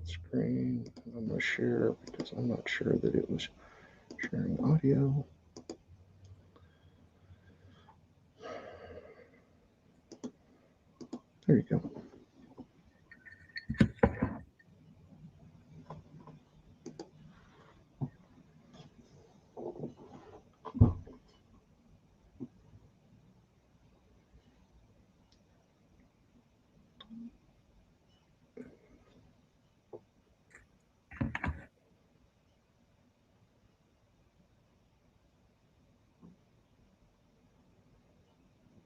screen. I'm going to share because I'm not sure that it was sharing audio. There you go.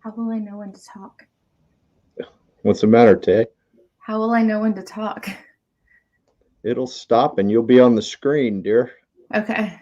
How will I know when to talk? What's the matter, Tay? How will I know when to talk? It'll stop and you'll be on the screen, dear. Okay.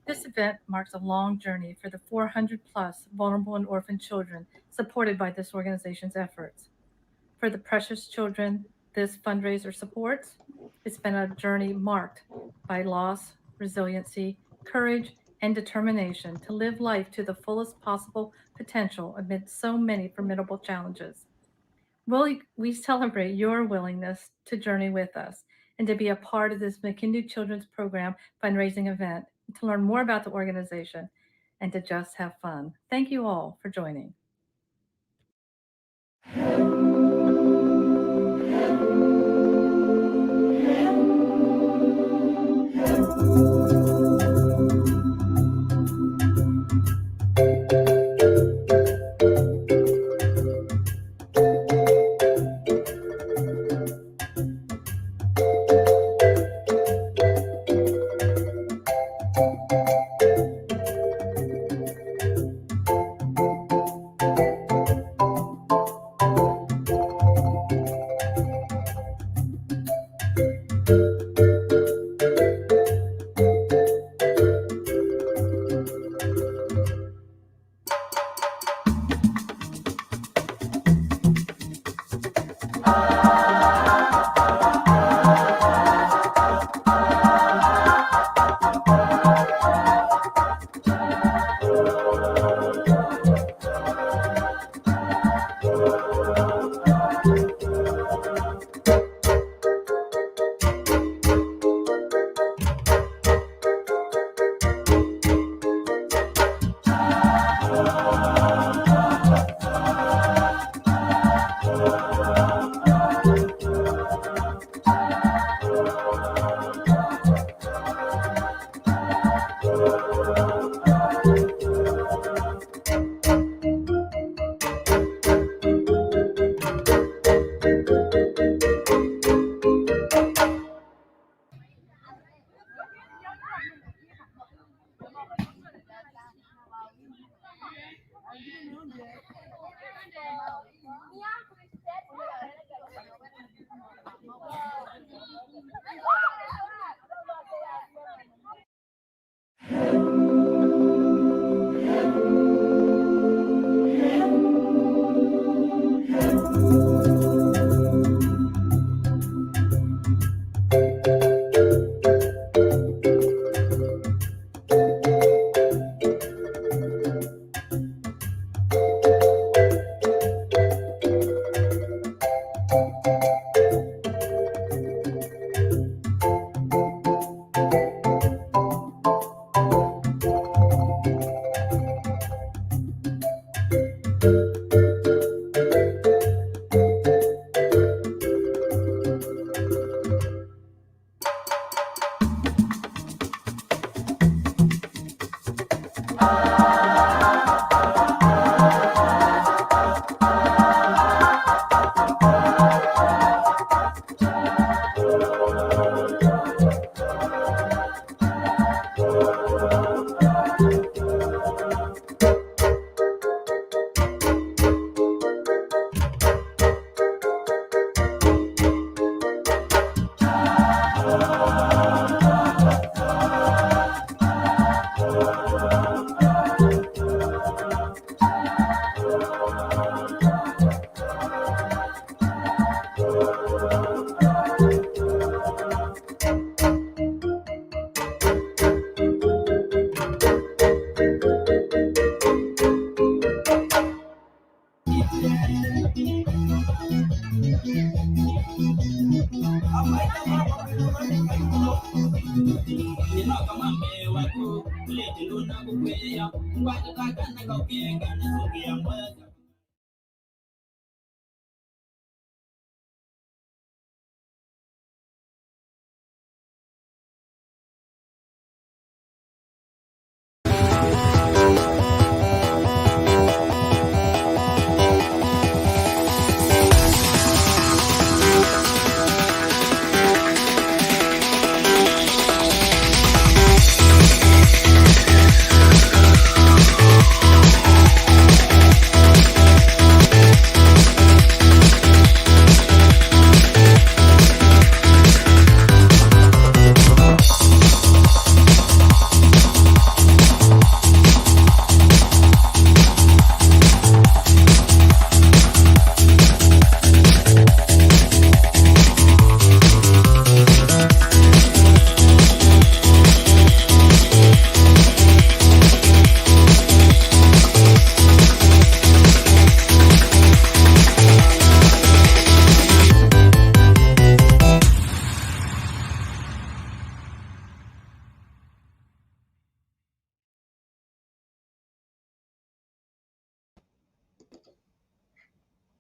This event marks a long journey for the 400 plus vulnerable and orphan children supported by this organization's efforts. For the precious children this fundraiser supports, it's been a journey marked by loss, resiliency, courage, and determination to live life to the fullest possible potential amid so many formidable challenges. We celebrate your willingness to journey with us and to be a part of this Makindu Children's Program fundraising event, to learn more about the organization, and to just have fun. Thank you all for joining.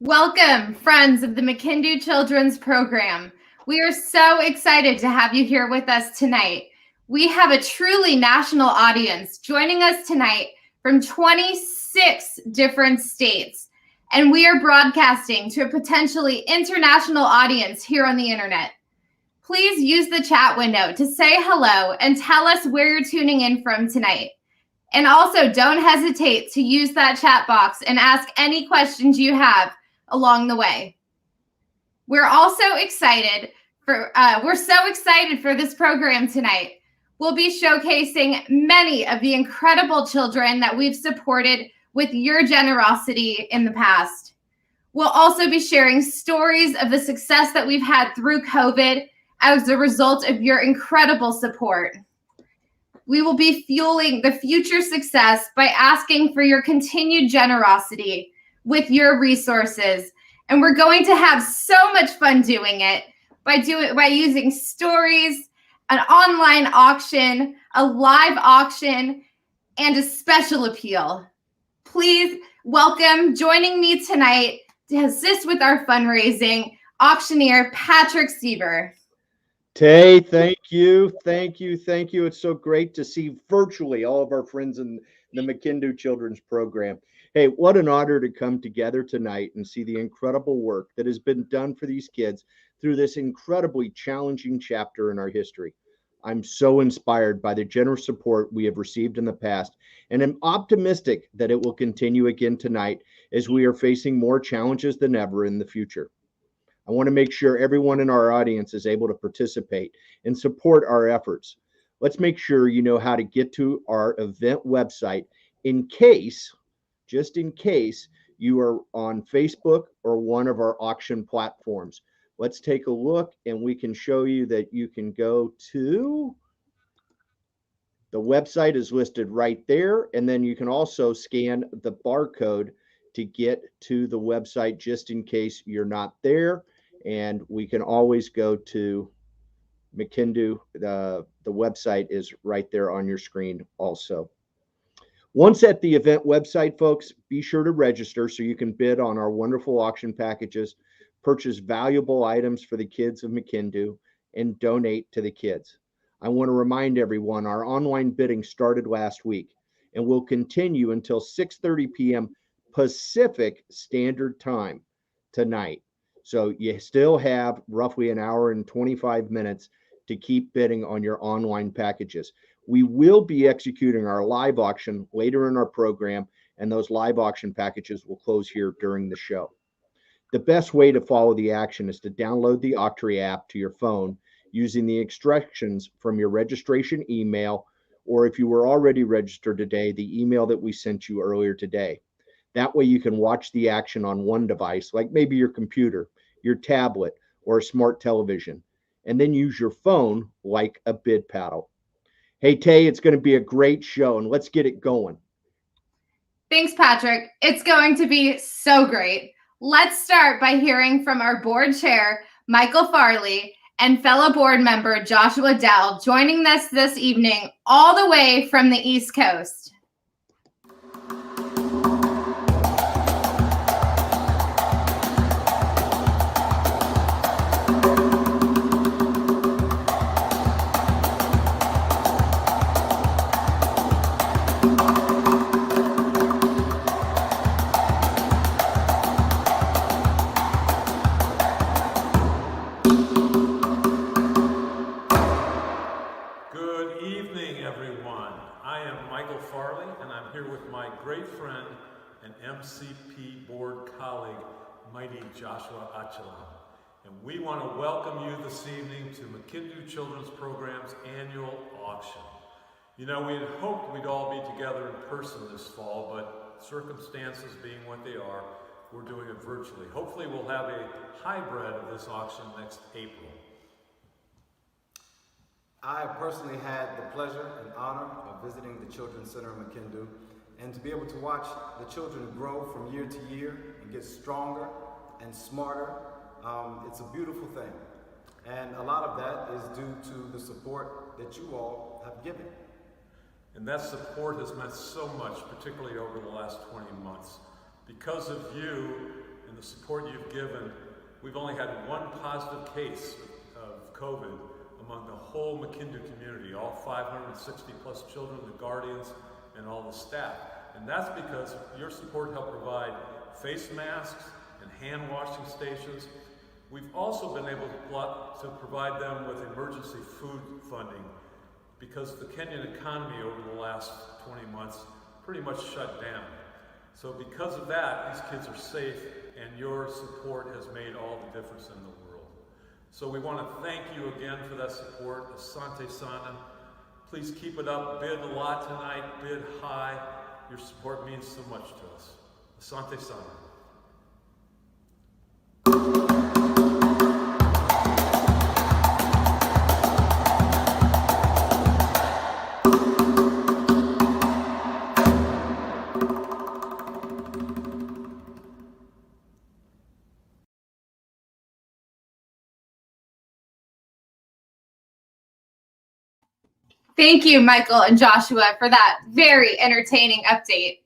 Welcome, friends of the Makindu Children's Program. We are so excited to have you here with us tonight. We have a truly national audience joining us tonight from 26 different states, and we are broadcasting to a potentially international audience here on the internet. Please use the chat window to say hello and tell us where you're tuning in from tonight. And also, don't hesitate to use that chat box and ask any questions you have along the way. We're so excited for this program tonight. We'll be showcasing many of the incredible children that we've supported with your generosity in the past. We'll also be sharing stories of the success that we've had through COVID as a result of your incredible support. We will be fueling the future success by asking for your continued generosity with your resources. And we're going to have so much fun doing it by using stories, an online auction, a live auction, and a special appeal. Please welcome, joining me tonight to assist with our fundraising, auctioneer Patrick Sieber. Tay, thank you. It's so great to see virtually all of our friends in the Makindu Children's Program. Hey, what an honor to come together tonight and see the incredible work that has been done for these kids through this incredibly challenging chapter in our history. I'm so inspired by the generous support we have received in the past, and I'm optimistic that it will continue again tonight as we are facing more challenges than ever in the future. I want to make sure everyone in our audience is able to participate and support our efforts. Let's make sure you know how to get to our event website just in case you are on Facebook or one of our auction platforms. Let's take a look and we can show you that you can go to the website is listed right there. And then you can also scan the barcode to get to the website just in case you're not there. And we can always go to Makindu. The website is right there on your screen also. Once at the event website, folks, be sure to register so you can bid on our wonderful auction packages, purchase valuable items for the kids of Makindu, and donate to the kids. I want to remind everyone our online bidding started last week and will continue until 6:30 p.m. Pacific Standard Time tonight. So you still have roughly an hour and 25 minutes to keep bidding on your online packages. We will be executing our live auction later in our program, and those live auction packages will close here during the show. The best way to follow the action is to download the Octree app to your phone using the instructions from your registration email, or if you were already registered today, the email that we sent you earlier today. That way you can watch the action on one device, like maybe your computer, your tablet, or a smart television, and then use your phone like a bid paddle. Hey, Tay, it's going to be a great show, and let's get it going. Thanks, Patrick. It's going to be so great. Let's start by hearing from our board chair, Michael Farley, and fellow board member Joshua Dell, joining us this evening all the way from the East Coast. MCP board colleague, mighty Joshua Achelam. And we want to welcome you this evening to Makindu Children's Program's annual auction. You know, we had hoped we'd all be together in person this fall, but circumstances being what they are, we're doing it virtually. Hopefully we'll have a hybrid of this auction next April. I personally had the pleasure and honor of visiting the Children's Center in Makindu, and to be able to watch the children grow from year to year and get stronger and smarter, it's a beautiful thing. And a lot of that is due to the support that you all have given. And that support has meant so much, particularly over the last 20 months. Because of you and and the support you've given. We've only had one positive case of COVID among the whole Makindu community, all 560 plus children, the guardians, and all the staff. And that's because your support helped provide face masks and hand washing stations. We've also been able to provide them with emergency food funding because the Kenyan economy over the last 20 months pretty much shut down. So because of that, these kids are safe, and your support has made all the difference in the world. So we want to thank you again for that support. Asante Sana. Please keep it up. Bid a lot tonight. Bid high. Your support means so much to us. Asante Sana. Thank you, Michael and Joshua, for that very entertaining update.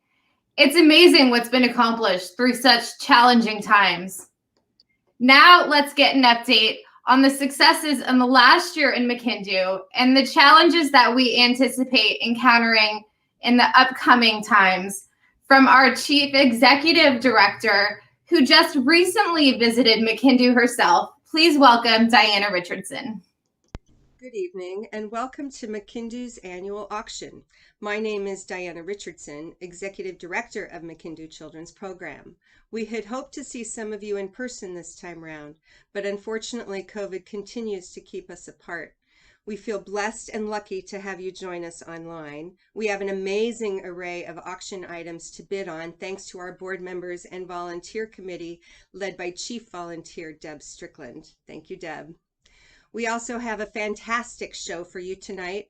It's amazing what's been accomplished through such challenging times. Now let's get an update on the successes in the last year in Makindu and the challenges that we anticipate encountering in the upcoming times from our Chief Executive Director, who just recently visited Makindu herself. Please welcome Diana Richardson. Good evening and welcome to Makindu's annual auction. My name is Diana Richardson, Executive Director of Makindu Children's Program. We had hoped to see some of you in person this time round, but unfortunately COVID continues to keep us apart. We feel blessed and lucky to have you join us online. We have an amazing array of auction items to bid on thanks to our board members and volunteer committee led by Chief Volunteer Deb Strickland. Thank you, Deb. We also have a fantastic show for you tonight.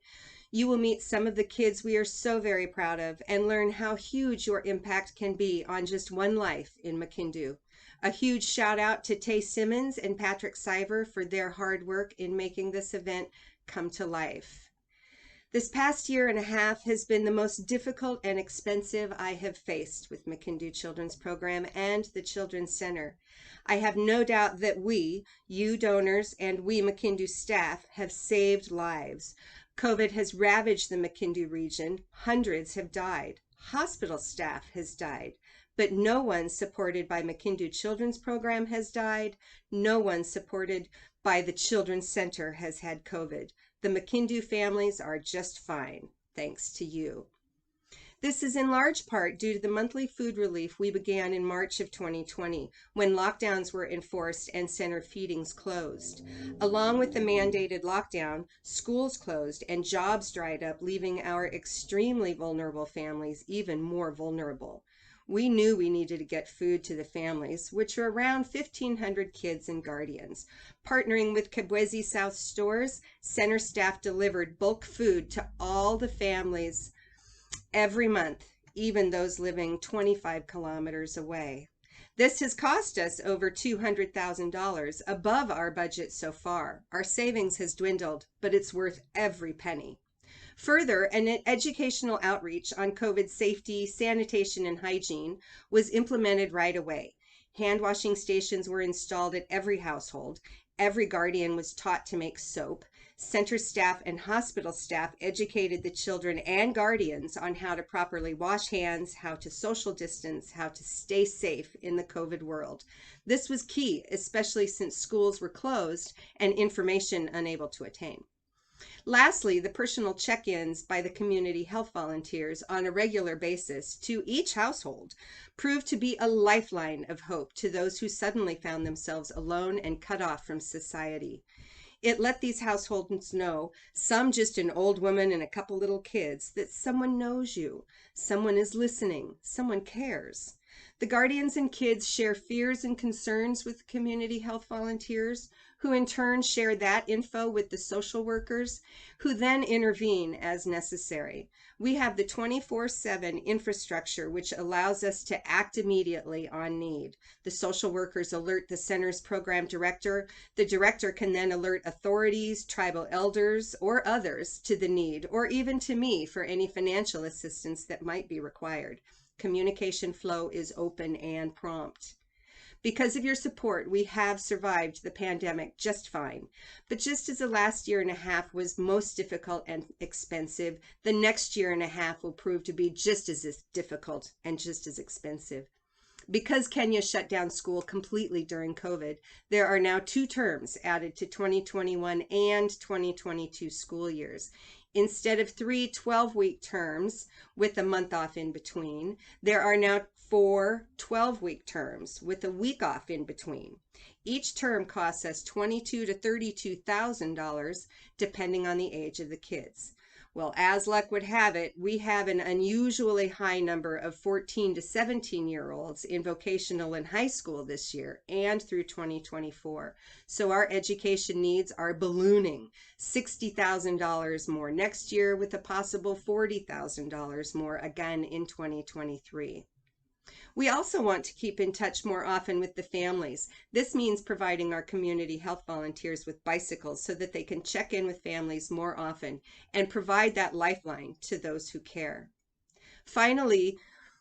You will meet some of the kids we are so very proud of and learn how huge your impact can be on just one life in Makindu. A huge shout out to Tay Simmons and Patrick Siver for their hard work in making this event come to life. This past year and a half has been the most difficult and expensive I have faced with Makindu Children's Program and the Children's Center. I have no doubt that we, you donors, and we Makindu staff have saved lives. COVID has ravaged the Makindu region. Hundreds have died. Hospital staff has died. But no one supported by Makindu Children's Program has died. No one supported by the Children's Center has had COVID. The Makindu families are just fine, thanks to you. This is in large part due to the monthly food relief we began in March of 2020, when lockdowns were enforced and center feedings closed. Along with the mandated lockdown, schools closed and jobs dried up, leaving our extremely vulnerable families even more vulnerable. We knew we needed to get food to the families, which are around 1,500 kids and guardians. Partnering with Kibwezi South Stores, center staff delivered bulk food to all the families every month, even those living 25 kilometers away. This has cost us over $200,000 above our budget so far. Our savings has dwindled, but it's worth every penny. Further, an educational outreach on COVID safety, sanitation, and hygiene was implemented right away. Hand washing stations were installed at every household. Every guardian was taught to make soap. Center staff and hospital staff educated the children and guardians on how to properly wash hands, how to social distance, how to stay safe in the COVID world. This was key, especially since schools were closed and information unable to attain. Lastly, the personal check-ins by the community health volunteers on a regular basis to each household proved to be a lifeline of hope to those who suddenly found themselves alone and cut off from society. It let these households know, some just an old woman and a couple little kids, that someone knows you, someone is listening, someone cares. The guardians and kids share fears and concerns with community health volunteers, who in turn share that info with the social workers, who then intervene as necessary. We have the 24/7 infrastructure, which allows us to act immediately on need. The social workers alert the center's program director. The director can then alert authorities, tribal elders, or others to the need, or even to me for any financial assistance that might be required. Communication flow is open and prompt. Because of your support, we have survived the pandemic just fine. But just as the last year and a half was most difficult and expensive, the next year and a half will prove to be just as difficult and just as expensive. Because Kenya shut down school completely during COVID, there are now 2 terms added to 2021 and 2022 school years. Instead of 3 12-week terms with a month off in between, there are now 4 12-week terms with a week off in between. Each term costs us $22,000 to $32,000 depending on the age of the kids. Well, as luck would have it, we have an unusually high number of 14 to 17-year-olds in vocational and high school this year and through 2024. So our education needs are ballooning. $60,000 more next year with a possible $40,000 more again in 2023. We also want to keep in touch more often with the families. This means providing our community health volunteers with bicycles so that they can check in with families more often and provide that lifeline to those who care. Finally,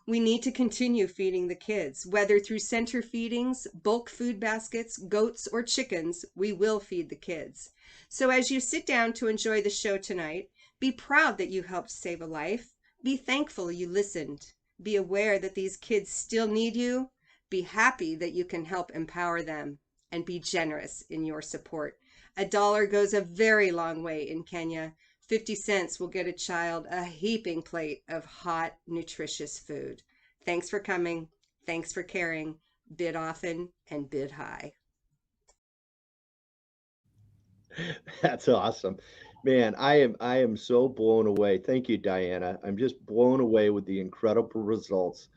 we need to continue feeding the kids. Whether through center feedings, bulk food baskets, goats, or chickens, we will feed the kids. So as you sit down to enjoy the show tonight, be proud that you helped save a life. Be thankful you listened. Be aware that these kids still need you. Be happy that you can help empower them, and be generous in your support. $1 goes a very long way in Kenya. 50 cents will get a child a heaping plate of hot, nutritious food. Thanks for coming. Thanks for caring. Bid often and bid high. That's awesome. Man, I am so blown away. Thank you, Diana. I'm just blown away with the incredible results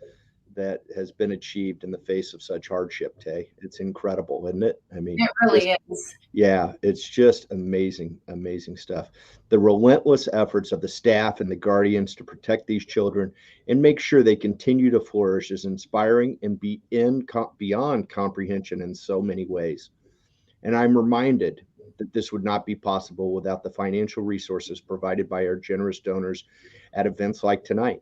that has been achieved in the face of such hardship, Tay. It's incredible, isn't it? I mean, It really is. yeah, it's just amazing, amazing stuff. The relentless efforts of the staff and the guardians to protect these children and make sure they continue to flourish is inspiring and beyond comprehension in so many ways. And I'm reminded that this would not be possible without the financial resources provided by our generous donors at events like tonight.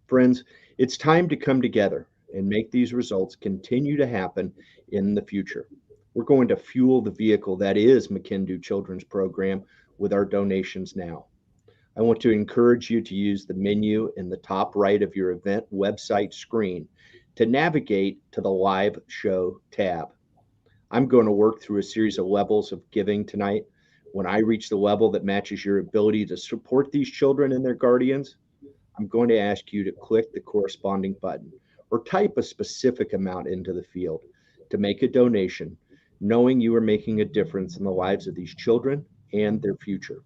Friends, it's time to come together and make these results continue to happen in the future. We're going to fuel the vehicle that is Makindu Children's Program with our donations now. I want to encourage you to use the menu in the top right of your event website screen to navigate to the live show tab. I'm going to work through a series of levels of giving tonight. When I reach the level that matches your ability to support these children and their guardians, I'm going to ask you to click the corresponding button or type a specific amount into the field to make a donation, knowing you are making a difference in the lives of these children and their future.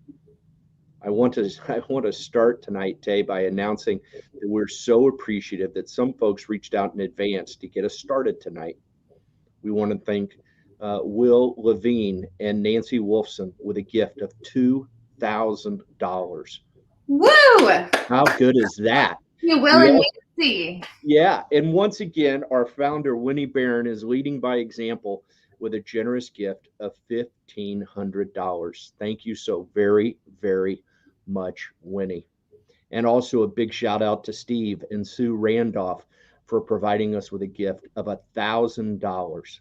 I want to start tonight, Tay, by announcing that we're so appreciative that some folks reached out in advance to get us started tonight. We want to thank Will Levine and Nancy Wolfson with a gift of $2,000. Woo! How good is that? You will and Nancy. Yeah, and once again, our founder, Winnie Barron, is leading by example with a generous gift of $1,500. Thank you so very, very much, Winnie. And also a big shout out to Steve and Sue Randolph for providing us with a gift of $1,000.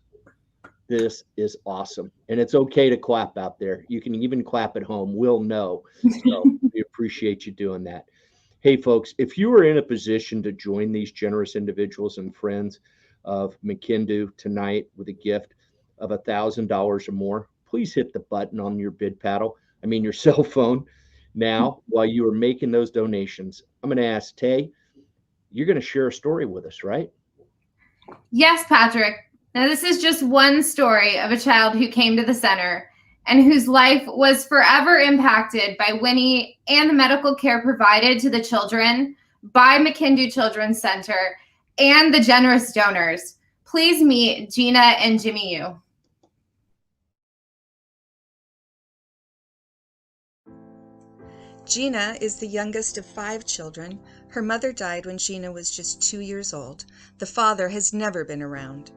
This is awesome. And it's okay to clap out there. You can even clap at home. We'll know. So we appreciate you doing that. Hey, folks, if you are in a position to join these generous individuals and friends of Makindu tonight with a gift of $1,000 or more, please hit the button on your your cell phone now while you are making those donations. I'm going to ask Tay, you're going to share a story with us, right? Yes, Patrick. Now, this is just one story of a child who came to the center and whose life was forever impacted by Winnie and the medical care provided to the children by Makindu Children's Center and the generous donors. Please meet Gina and Jimmy Yu. Gina is the youngest of 5 children. Her mother died when Gina was just 2 years old. The father has never been around.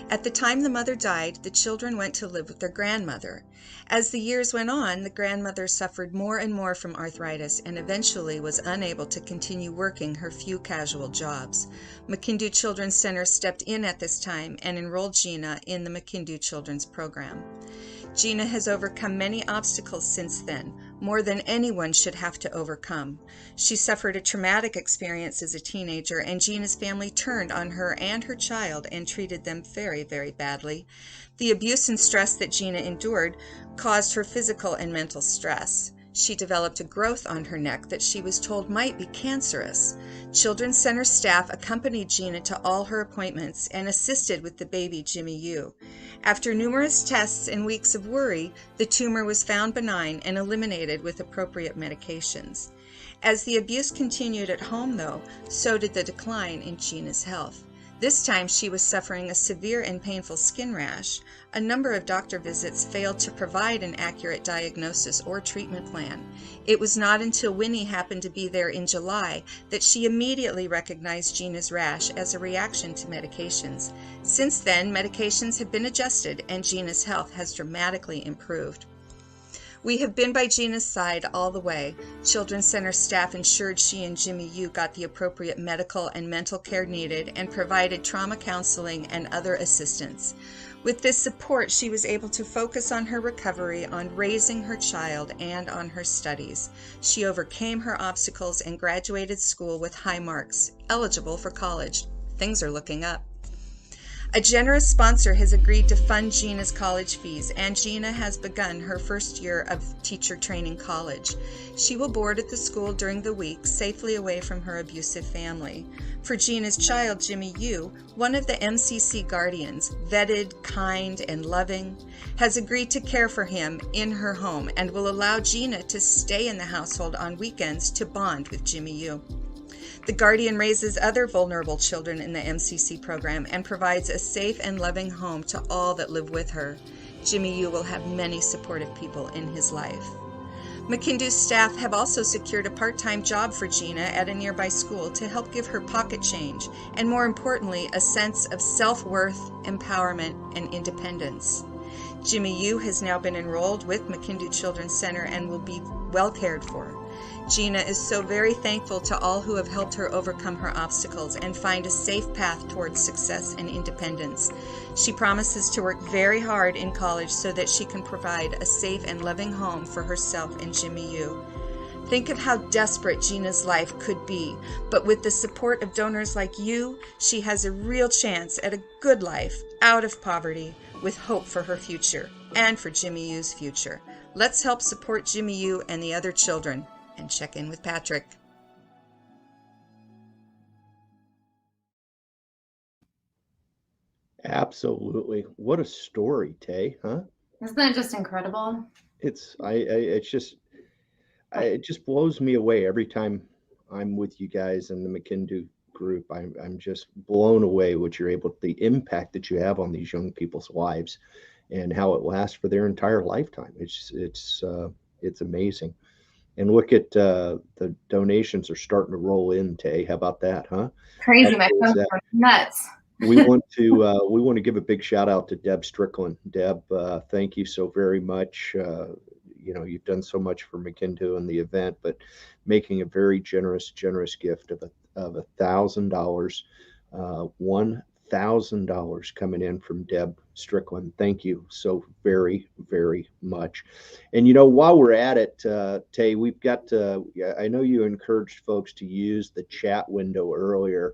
At the time the mother died, the children went to live with their grandmother. As the years went on, the grandmother suffered more and more from arthritis and eventually was unable to continue working her few casual jobs. Makindu Children's Center stepped in at this time and enrolled Gina in the Makindu Children's Program. Gina has overcome many obstacles since then, more than anyone should have to overcome. She suffered a traumatic experience as a teenager, and Gina's family turned on her and her child and treated them very, very badly. The abuse and stress that Gina endured caused her physical and mental stress. She developed a growth on her neck that she was told might be cancerous. Children's Center staff accompanied Gina to all her appointments and assisted with the baby Jimmy Yu. After numerous tests and weeks of worry, the tumor was found benign and eliminated with appropriate medications. As the abuse continued at home, though, so did the decline in Gina's health. This time she was suffering a severe and painful skin rash. A number of doctor visits failed to provide an accurate diagnosis or treatment plan. It was not until Winnie happened to be there in July that she immediately recognized Gina's rash as a reaction to medications. Since then, medications have been adjusted and Gina's health has dramatically improved. We have been by Gina's side all the way. Children's Center staff ensured she and Jimmy Yu got the appropriate medical and mental care needed and provided trauma counseling and other assistance. With this support, she was able to focus on her recovery, on raising her child, and on her studies. She overcame her obstacles and graduated school with high marks, eligible for college. Things are looking up. A generous sponsor has agreed to fund Gina's college fees, and Gina has begun her first year of teacher training college. She will board at the school during the week, safely away from her abusive family. For Gina's child, Jimmy Yu, one of the MCC guardians, vetted, kind, and loving, has agreed to care for him in her home and will allow Gina to stay in the household on weekends to bond with Jimmy Yu. The Guardian raises other vulnerable children in the MCC program and provides a safe and loving home to all that live with her. Jimmy Yu will have many supportive people in his life. Makindu's staff have also secured a part-time job for Gina at a nearby school to help give her pocket change and, more importantly, a sense of self-worth, empowerment, and independence. Jimmy Yu has now been enrolled with Makindu Children's Center and will be well cared for. Gina is so very thankful to all who have helped her overcome her obstacles and find a safe path towards success and independence. She promises to work very hard in college so that she can provide a safe and loving home for herself and Jimmy Yu. Think of how desperate Gina's life could be, but with the support of donors like you, she has a real chance at a good life, out of poverty, with hope for her future and for Jimmy Yu's future. Let's help support Jimmy Yu and the other children, and check in with Patrick. Absolutely. What a story, Tay, huh? Isn't that just incredible? It just blows me away every time I'm with you guys in the Makindu group. I'm just blown away what you're able, the impact that you have on these young people's lives and how it lasts for their entire lifetime. It's amazing. And look at the donations are starting to roll in, Tay. How about that, huh? Crazy, my phone's going nuts. we want to give a big shout out to Deb Strickland. Deb, thank you so very much. You've done so much for Makindu and the event, but making a very generous gift of $1,000, $1,000 coming in from Deb Strickland. Thank you so very, very much. And while we're at it, Tay, we've got I know you encouraged folks to use the chat window earlier,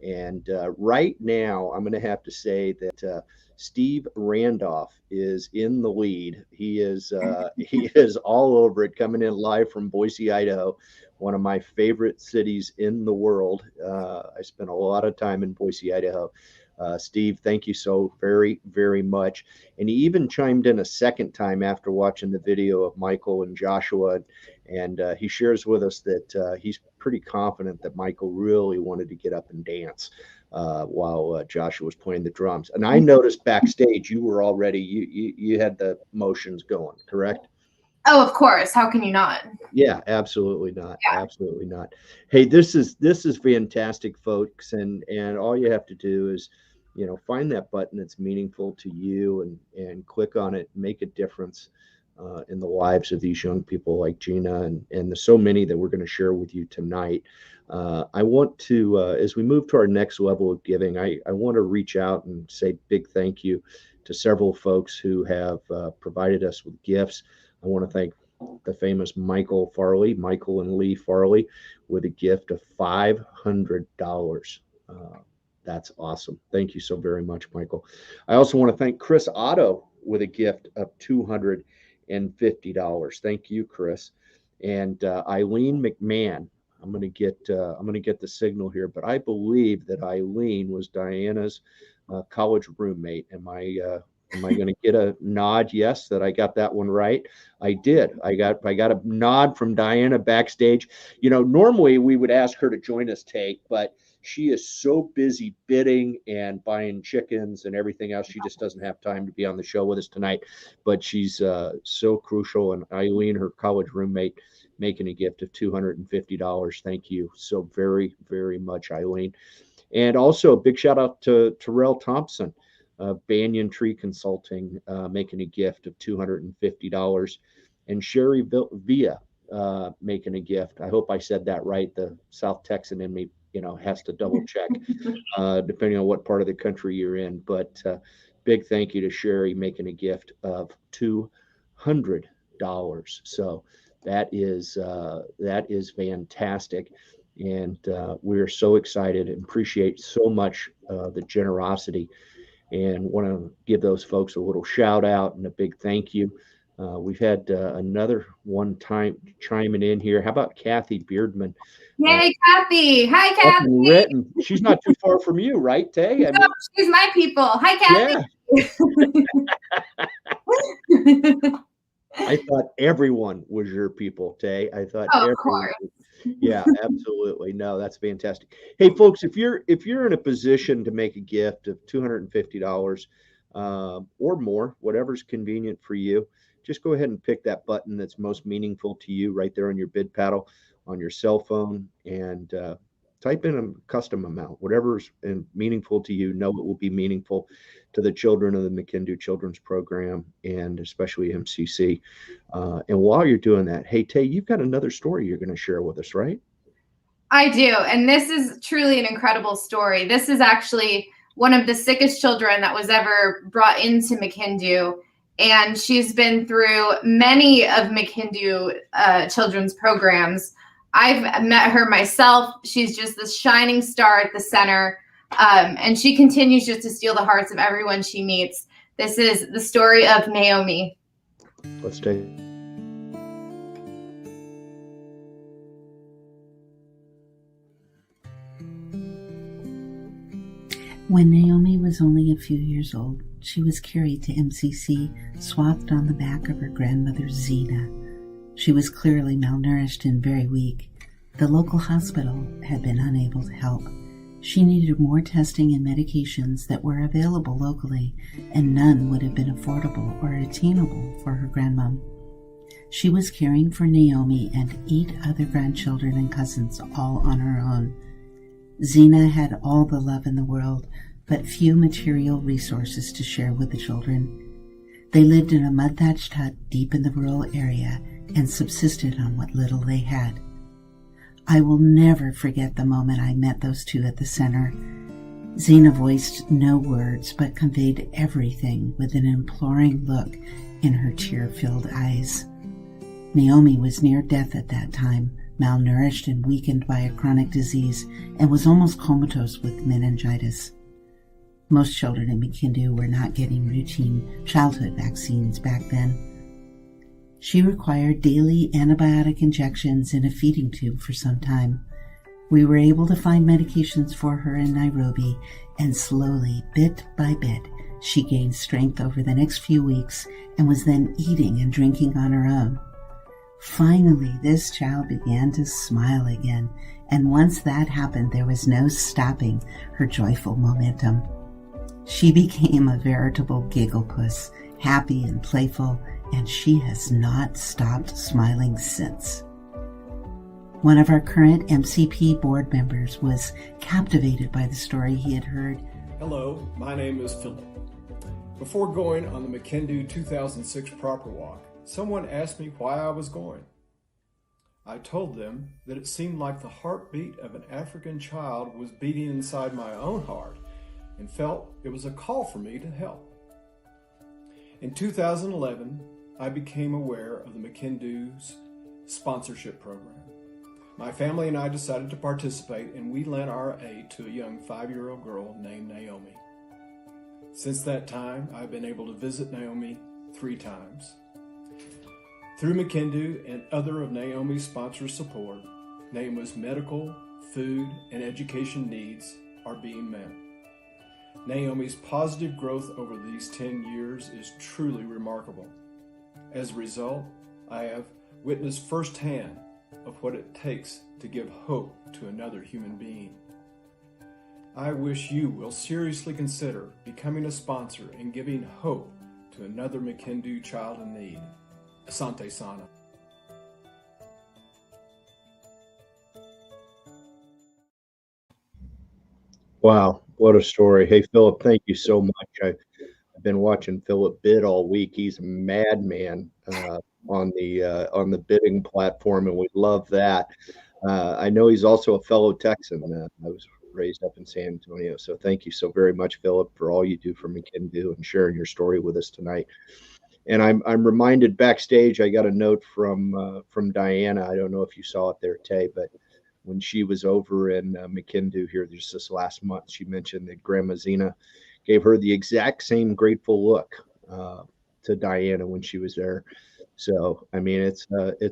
and right now I'm going to have to say that Steve Randolph is in the lead. He is all over it, coming in live from Boise, Idaho, one of my favorite cities in the world. I spent a lot of time in Boise, Idaho. Steve, thank you so very, very much. And he even chimed in a second time after watching the video of Michael and Joshua. And he shares with us that he's pretty confident that Michael really wanted to get up and dance while Joshua was playing the drums. And I noticed backstage you were already, you had the motions going, correct? Oh, of course. How can you not? Yeah, absolutely not. Yeah. Absolutely not. Hey, this is fantastic, folks. And all you have to do is find that button that's meaningful to you and click on it, make a difference in the lives of these young people like Gina and there's so many that we're going to share with you tonight. I want to, as we move to our next level of giving, I want to reach out and say big thank you to several folks who have provided us with gifts. I want to thank the famous Michael and Lee Farley, with a gift of $500. That's awesome. Thank you so very much, Michael. I also want to thank Chris Otto with a gift of $250. Thank you, Chris. And Eileen McMahon. I'm going to get the signal here, but I believe that Eileen was Diana's college roommate. Am I going to get a nod? Yes, that I got that one right. I did. I got a nod from Diana backstage. Normally we would ask her to join us, Tate, but she is so busy bidding and buying chickens and everything else. She just doesn't have time to be on the show with us tonight, but she's so crucial. And Eileen, her college roommate, making a gift of $250. Thank you so very, very much, Eileen. And also a big shout out to Terrell Thompson, Banyan Tree Consulting, making a gift of $250. And Sherry Villa making a gift. I hope I said that right. The South Texan in me, has to double check, depending on what part of the country you're in. But big thank you to Sherry making a gift of $200. So that is fantastic. And we're so excited and appreciate so much the generosity, and want to give those folks a little shout out and a big thank you. We've had another one time chiming in here. How about Kathy Beardman? Yay, Kathy. Hi, Kathy. She's not too far from you, right, Tay? No, she's my people. Hi, Kathy. Yeah. I thought everyone was your people, Tay. I thought of course. Yeah, absolutely. No, that's fantastic. Hey, folks, if you're in a position to make a gift of $250 or more, whatever's convenient for you, just go ahead and pick that button that's most meaningful to you right there on your bid paddle on your cell phone, and type in a custom amount. Whatever's meaningful to you, know it will be meaningful to the children of the Makindu Children's Program, and especially MCC. And while you're doing that, hey, Tay, you've got another story you're going to share with us, right? I do. And this is truly an incredible story. This is actually one of the sickest children that was ever brought into Makindu. And she's been through many of Makindu children's programs. I've met her myself. She's just this shining star at the center. And she continues just to steal the hearts of everyone she meets. This is the story of Naomi. Let's take. When Naomi was only a few years old, she was carried to MCC, swathed on the back of her grandmother, Zena. She was clearly malnourished and very weak. The local hospital had been unable to help. She needed more testing and medications that were available locally, and none would have been affordable or attainable for her grandmom. She was caring for Naomi and 8 other grandchildren and cousins, all on her own. Zena had all the love in the world, but few material resources to share with the children. They lived in a mud-thatched hut deep in the rural area and subsisted on what little they had. I will never forget the moment I met those two at the center. Zena voiced no words, but conveyed everything with an imploring look in her tear-filled eyes. Naomi was near death at that time, malnourished and weakened by a chronic disease, and was almost comatose with meningitis. Most children in Makindu were not getting routine childhood vaccines back then. She required daily antibiotic injections in a feeding tube for some time. We were able to find medications for her in Nairobi, and slowly, bit by bit, she gained strength over the next few weeks and was then eating and drinking on her own. Finally, this child began to smile again, and once that happened, there was no stopping her joyful momentum. She became a veritable gigglepuss, happy and playful, and she has not stopped smiling since. One of our current MCP board members was captivated by the story he had heard Hello, my name is Philip. Before going on the Makindu 2006 proper walk, someone asked me why I was going. I told them that it seemed like the heartbeat of an African child was beating inside my own heart and felt it was a call for me to help. In 2011, I became aware of the Makindu's sponsorship program. My family and I decided to participate, and we lent our aid to a young 5-year-old girl named Naomi. Since that time, I've been able to visit Naomi 3 times. Through Makindu and other of Naomi's sponsors' support, Naomi's medical, food, and education needs are being met. Naomi's positive growth over these 10 years is truly remarkable. As a result, I have witnessed firsthand of what it takes to give hope to another human being. I wish you will seriously consider becoming a sponsor and giving hope to another Makindu child in need. Asante Sana. Wow, what a story. Hey, Philip, thank you so much. I've been watching Philip bid all week. He's a madman on the bidding platform, and we love that. I know he's also a fellow Texan. I was raised up in San Antonio, so thank you so very much, Philip, for all you do for Makindu and sharing your story with us tonight. And I'm reminded backstage. I got a note from Diana. I don't know if you saw it there, Tay, but when she was over in Makindu here just this last month, she mentioned that Grandma Zena gave her the exact same grateful look to Diana when she was there. So, I mean, it's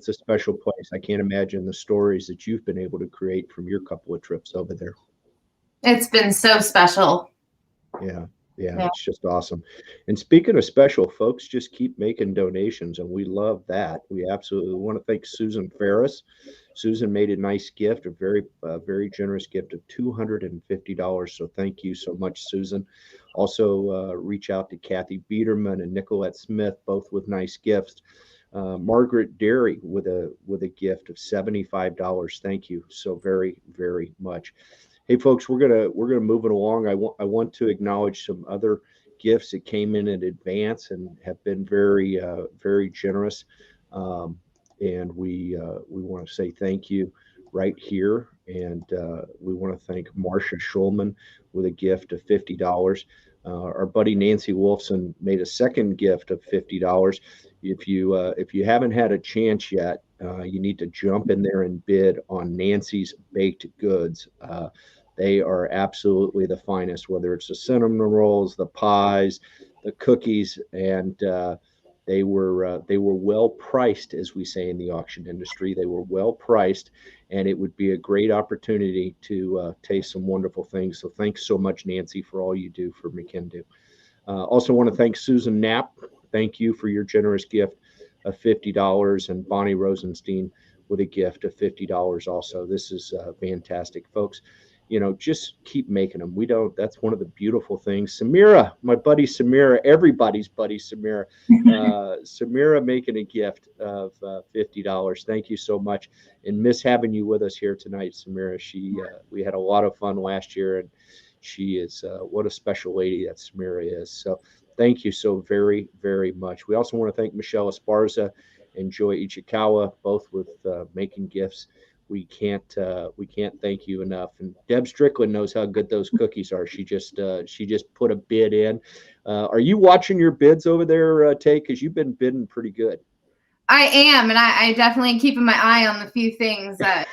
a special place. I can't imagine the stories that you've been able to create from your couple of trips over there. It's been so special. Yeah, it's just awesome. And speaking of special, folks, just keep making donations, and we love that. We absolutely want to thank Susan Ferris. Susan made a nice gift, a very generous gift of $250. So thank you so much, Susan. Also, reach out to Kathy Biederman and Nicolette Smith, both with nice gifts. Margaret Derry with a gift of $75. Thank you so very, very much. Hey, folks, we're gonna move it along. I want to acknowledge some other gifts that came in advance and have been very very generous. And we want to say thank you right here. And we want to thank Marcia Schulman with a gift of $50. Our buddy Nancy Wolfson made a second gift of $50. If you haven't had a chance yet, you need to jump in there and bid on Nancy's baked goods. They are absolutely the finest, whether it's the cinnamon rolls, the pies, the cookies, and they were well priced, as we say in the auction industry. They were well priced, and it would be a great opportunity to taste some wonderful things. So thanks so much, Nancy, for all you do for Makindu. Also want to thank Susan Knapp. Thank you for your generous gift of $50, and Bonnie Rosenstein with a gift of $50 also. This is fantastic, folks. Just keep making them. That's one of the beautiful things. Samira, my buddy Samira, everybody's buddy Samira. Samira making a gift of $50. Thank you so much. And miss having you with us here tonight, Samira. We had a lot of fun last year, and she is what a special lady that Samira is. So thank you so very, very much. We also want to thank Michelle Esparza and Joy Ichikawa, both with making gifts. We can't thank you enough. And Deb Strickland knows how good those cookies are. She just put a bid in. Are you watching your bids over there, Tay? Because you've been bidding pretty good. I am, and I definitely keeping my eye on the few things that.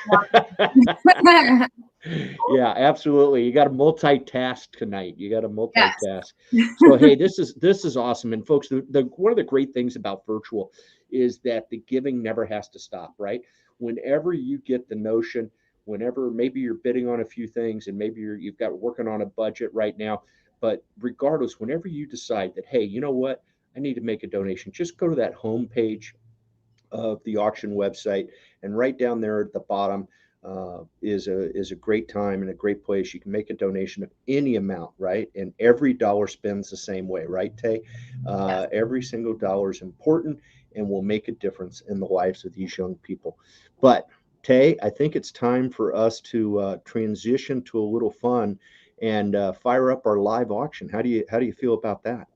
Yeah, absolutely. You got to multitask tonight. You got to multitask. Yes. So hey, this is awesome. And folks, one of the great things about virtual is that the giving never has to stop, right? Whenever you get the notion, whenever maybe you're bidding on a few things and maybe you've got working on a budget right now, but regardless, whenever you decide that, hey, you know what, I need to make a donation, just go to that home page of the auction website, and right down there at the bottom is a great time and a great place. You can make a donation of any amount, right? And every dollar spends the same way, right, Tay? Every single dollar is important and will make a difference in the lives of these young people. But Tay, I think it's time for us to transition to a little fun and fire up our live auction. How do you feel about that?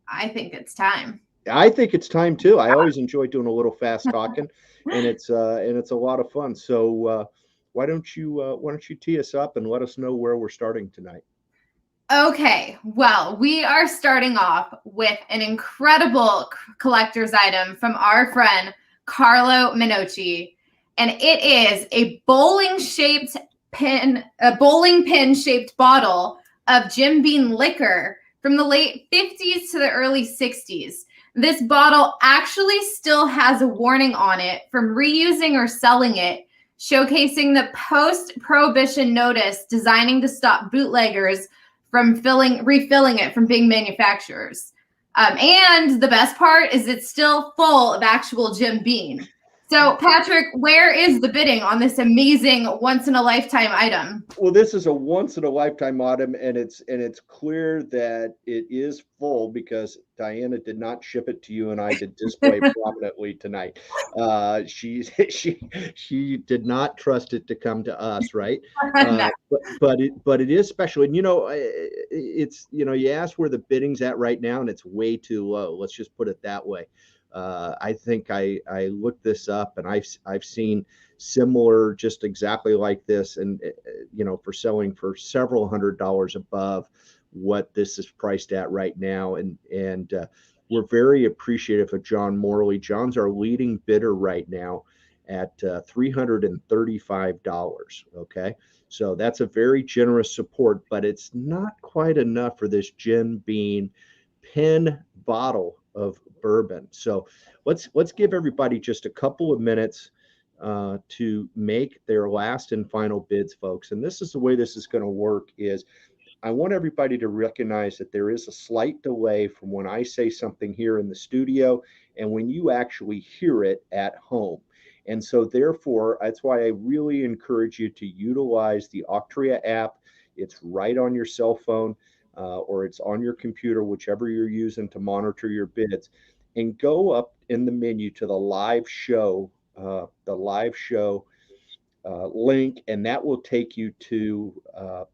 I think it's time. I think it's time too. I always enjoy doing a little fast talking, and it's a lot of fun. So why don't you tee us up and let us know where we're starting tonight? Okay, well, we are starting off with an incredible collector's item from our friend Carlo Minocci, and it is a bowling pin shaped bottle of Jim Beam liquor from the late 50s to the early 60s. This bottle actually still has a warning on it from reusing or selling it, showcasing the post-prohibition notice designing to stop bootleggers from refilling it from big manufacturers. And the best part is it's still full of actual Jim Beam. So, Patrick, where is the bidding on this amazing once-in-a-lifetime item? Well, this is a once-in-a-lifetime item, and it's clear that it is full because Diana did not ship it to you and I to display prominently tonight. She did not trust it to come to us, right? No. But it is special, and it's you asked where the bidding's at right now, and it's way too low. Let's just put it that way. I think I looked this up, and I've seen similar, just exactly like this, and for selling for several $100s above what this is priced at right now, and we're very appreciative of John Morley. John's our leading bidder right now at $335. Okay, so that's a very generous support, but it's not quite enough for this Jim Beam pin bottle of bourbon. So let's give everybody just a couple of minutes to make their last and final bids, folks. And this is the way this is going to work is I want everybody to recognize that there is a slight delay from when I say something here in the studio and when you actually hear it at home. And so therefore, that's why I really encourage you to utilize the Octria app. It's right on your cell phone. Or it's on your computer, whichever you're using to monitor your bids, and go up in the menu to the live show link, and that will take you to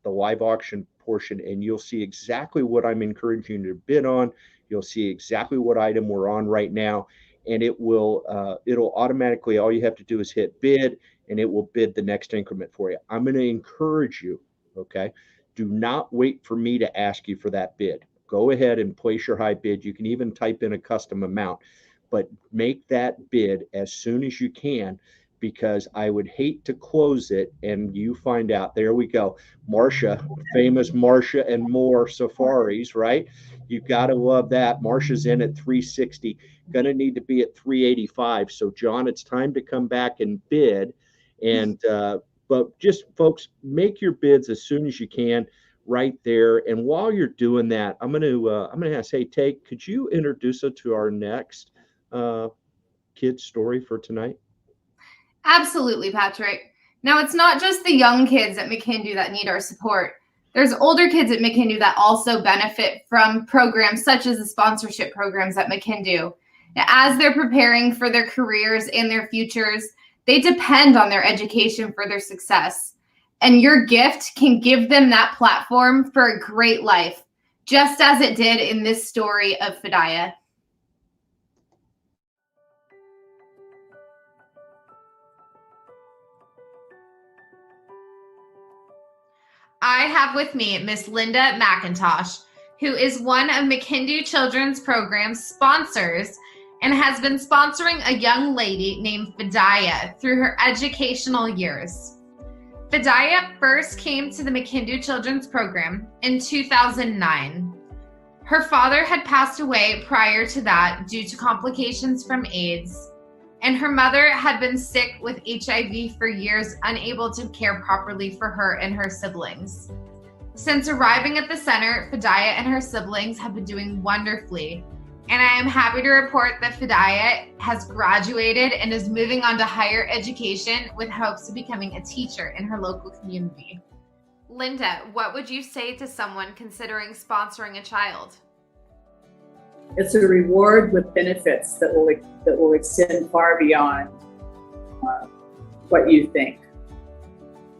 the live auction portion, and you'll see exactly what I'm encouraging you to bid on. You'll see exactly what item we're on right now, and it'll automatically, all you have to do is hit bid, and it will bid the next increment for you. I'm going to encourage you, okay? Do not wait for me to ask you for that bid. Go ahead and place your high bid. You can even type in a custom amount, but make that bid as soon as you can, because I would hate to close it and you find out, there we go, Marcia, famous Marcia and More Safaris, right? You've got to love that. Marcia's in at 360, gonna need to be at 385. So John, it's time to come back and bid. And but just, folks, make your bids as soon as you can right there. And while you're doing that, I'm gonna ask, hey, Tate, could you introduce us to our next kid story for tonight? Absolutely, Patrick. Now, it's not just the young kids at Makindu that need our support. There's older kids at Makindu that also benefit from programs such as the sponsorship programs at Makindu. Now, as they're preparing for their careers and their futures, they depend on their education for their success. And your gift can give them that platform for a great life, just as it did in this story of Fidaya. I have with me Miss Linda McIntosh, who is one of Makindu Children's Program's sponsors and has been sponsoring a young lady named Fidaya through her educational years. Fidaya first came to the Makindu Children's Program in 2009. Her father had passed away prior to that due to complications from AIDS, and her mother had been sick with HIV for years, unable to care properly for her and her siblings. Since arriving at the center, Fidaya and her siblings have been doing wonderfully, and I am happy to report that Fidaya has graduated and is moving on to higher education with hopes of becoming a teacher in her local community. Linda, what would you say to someone considering sponsoring a child? It's a reward with benefits that will extend far beyond what you think,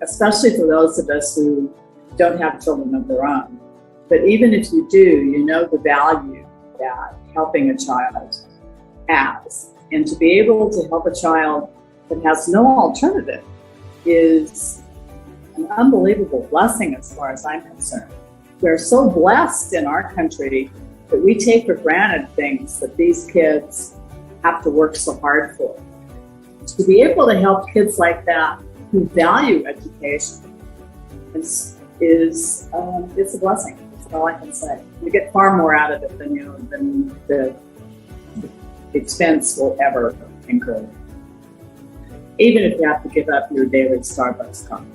especially for those of us who don't have children of their own. But even if you do, you know the value that helping a child has. And to be able to help a child that has no alternative is an unbelievable blessing as far as I'm concerned. We're so blessed in our country that we take for granted things that these kids have to work so hard for. To be able to help kids like that who value education is a blessing. That's all I can say. You get far more out of it than the expense will ever incur. Even if you have to give up your daily Starbucks coffee.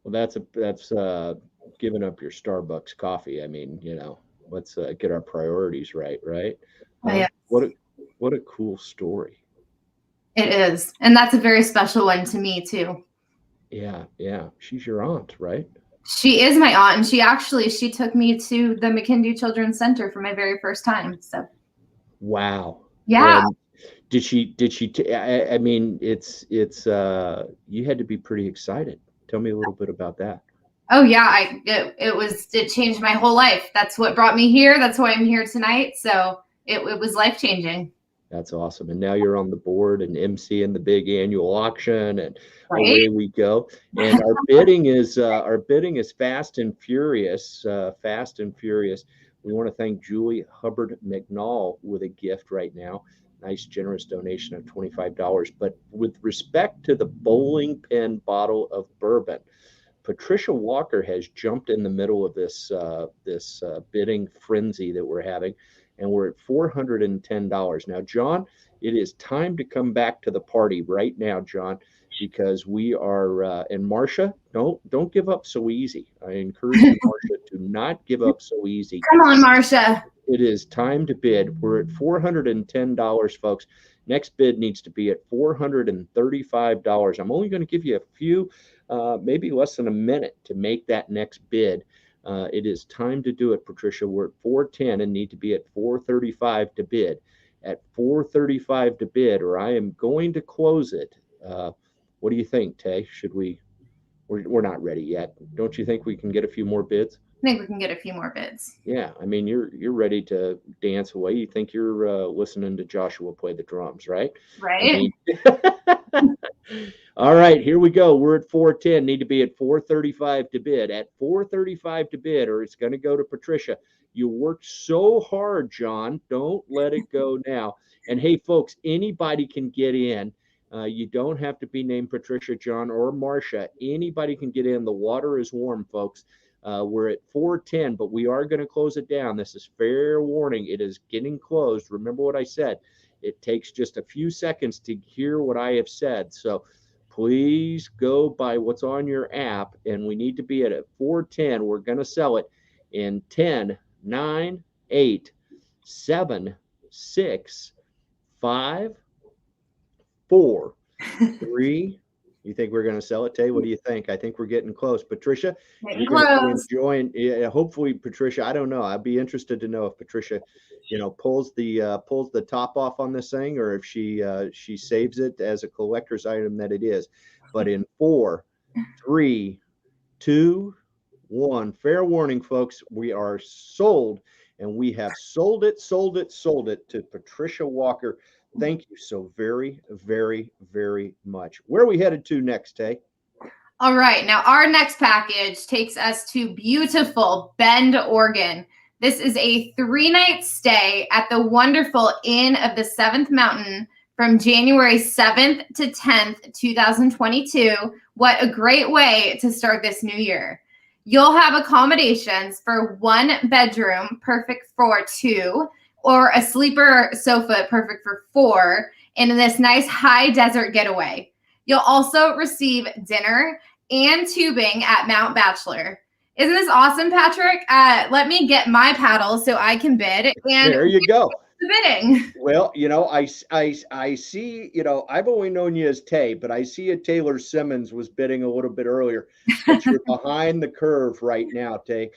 Well, that's giving up your Starbucks coffee. I mean, let's get our priorities right? Yeah. What a cool story. It is. And that's a very special one to me too. Yeah. She's your aunt, right? She is my aunt, and she took me to the Makindu Children's Center for my very first time. So. Wow. Yeah. And did she, I mean, it's you had to be pretty excited. Tell me a little bit about that. Oh yeah. It changed my whole life. That's what brought me here. That's why I'm here tonight. So it was life-changing. That's awesome. And now you're on the board and MC in the big annual auction, and right? Away we go. And our bidding is fast and furious. Fast and furious. We want to thank Julie Hubbard McNall with a gift right now. Nice generous donation of $25. But with respect to the bowling pin bottle of bourbon, Patricia Walker has jumped in the middle of this bidding frenzy that we're having, and we're at $410. Now, John, it is time to come back to the party right now, John, because we are, and Marcia, don't give up so easy. I encourage you, Marcia, to not give up so easy. Come on, Marcia. It is time to bid. We're at $410, folks. Next bid needs to be at $435. I'm only going to give you a few, maybe less than a minute to make that next bid. It is time to do it, Patricia. We're at 410 and need to be at 435 to bid. At 435 to bid, or I am going to close it. What do you think, Tay? Should we? We're not ready yet. Don't you think we can get a few more bids? I think we can get a few more bids. Yeah, I mean, you're ready to dance away. You think you're listening to Joshua play the drums, right? Right. I mean, all right, here we go. We're at 410. Need to be at 435 to bid. At 435 to bid, or it's going to go to Patricia. You worked so hard, John. Don't let it go now. And hey, folks, anybody can get in. You don't have to be named Patricia, John, or Marcia. Anybody can get in. The water is warm, folks. We're at 410, but we are going to close it down. This is fair warning. It is getting closed. Remember what I said. It takes just a few seconds to hear what I have said. So please go by what's on your app, and we need to be at 410. We're going to sell it in 10, 9, 8, 7, 6, 5, 4, 3. You think we're going to sell it, Tay? What do you think? I think we're getting close. Patricia, getting close. Enjoying. Yeah, hopefully, Patricia. I don't know. I'd be interested to know if Patricia, pulls the top off on this thing, or if she saves it as a collector's item that it is. But in 4, 3, 2, 1. Fair warning, folks. We are sold, and we have sold it to Patricia Walker. Thank you so very, very, very much. Where are we headed to next, Tay? All right. Now, our next package takes us to beautiful Bend, Oregon. This is a 3-night stay at the wonderful Inn of the Seventh Mountain from January 7th to 10th, 2022. What a great way to start this new year. You'll have accommodations for 1 bedroom, perfect for 2, or a sleeper sofa, perfect for 4, in this nice high desert getaway. You'll also receive dinner and tubing at Mount Bachelor. Isn't this awesome, Patrick? Let me get my paddle so I can bid. And there you go. the bidding. Well, I see, I've only known you as Tay, but I see a Taylor Simmons was bidding a little bit earlier, but you're behind the curve right now, Tay.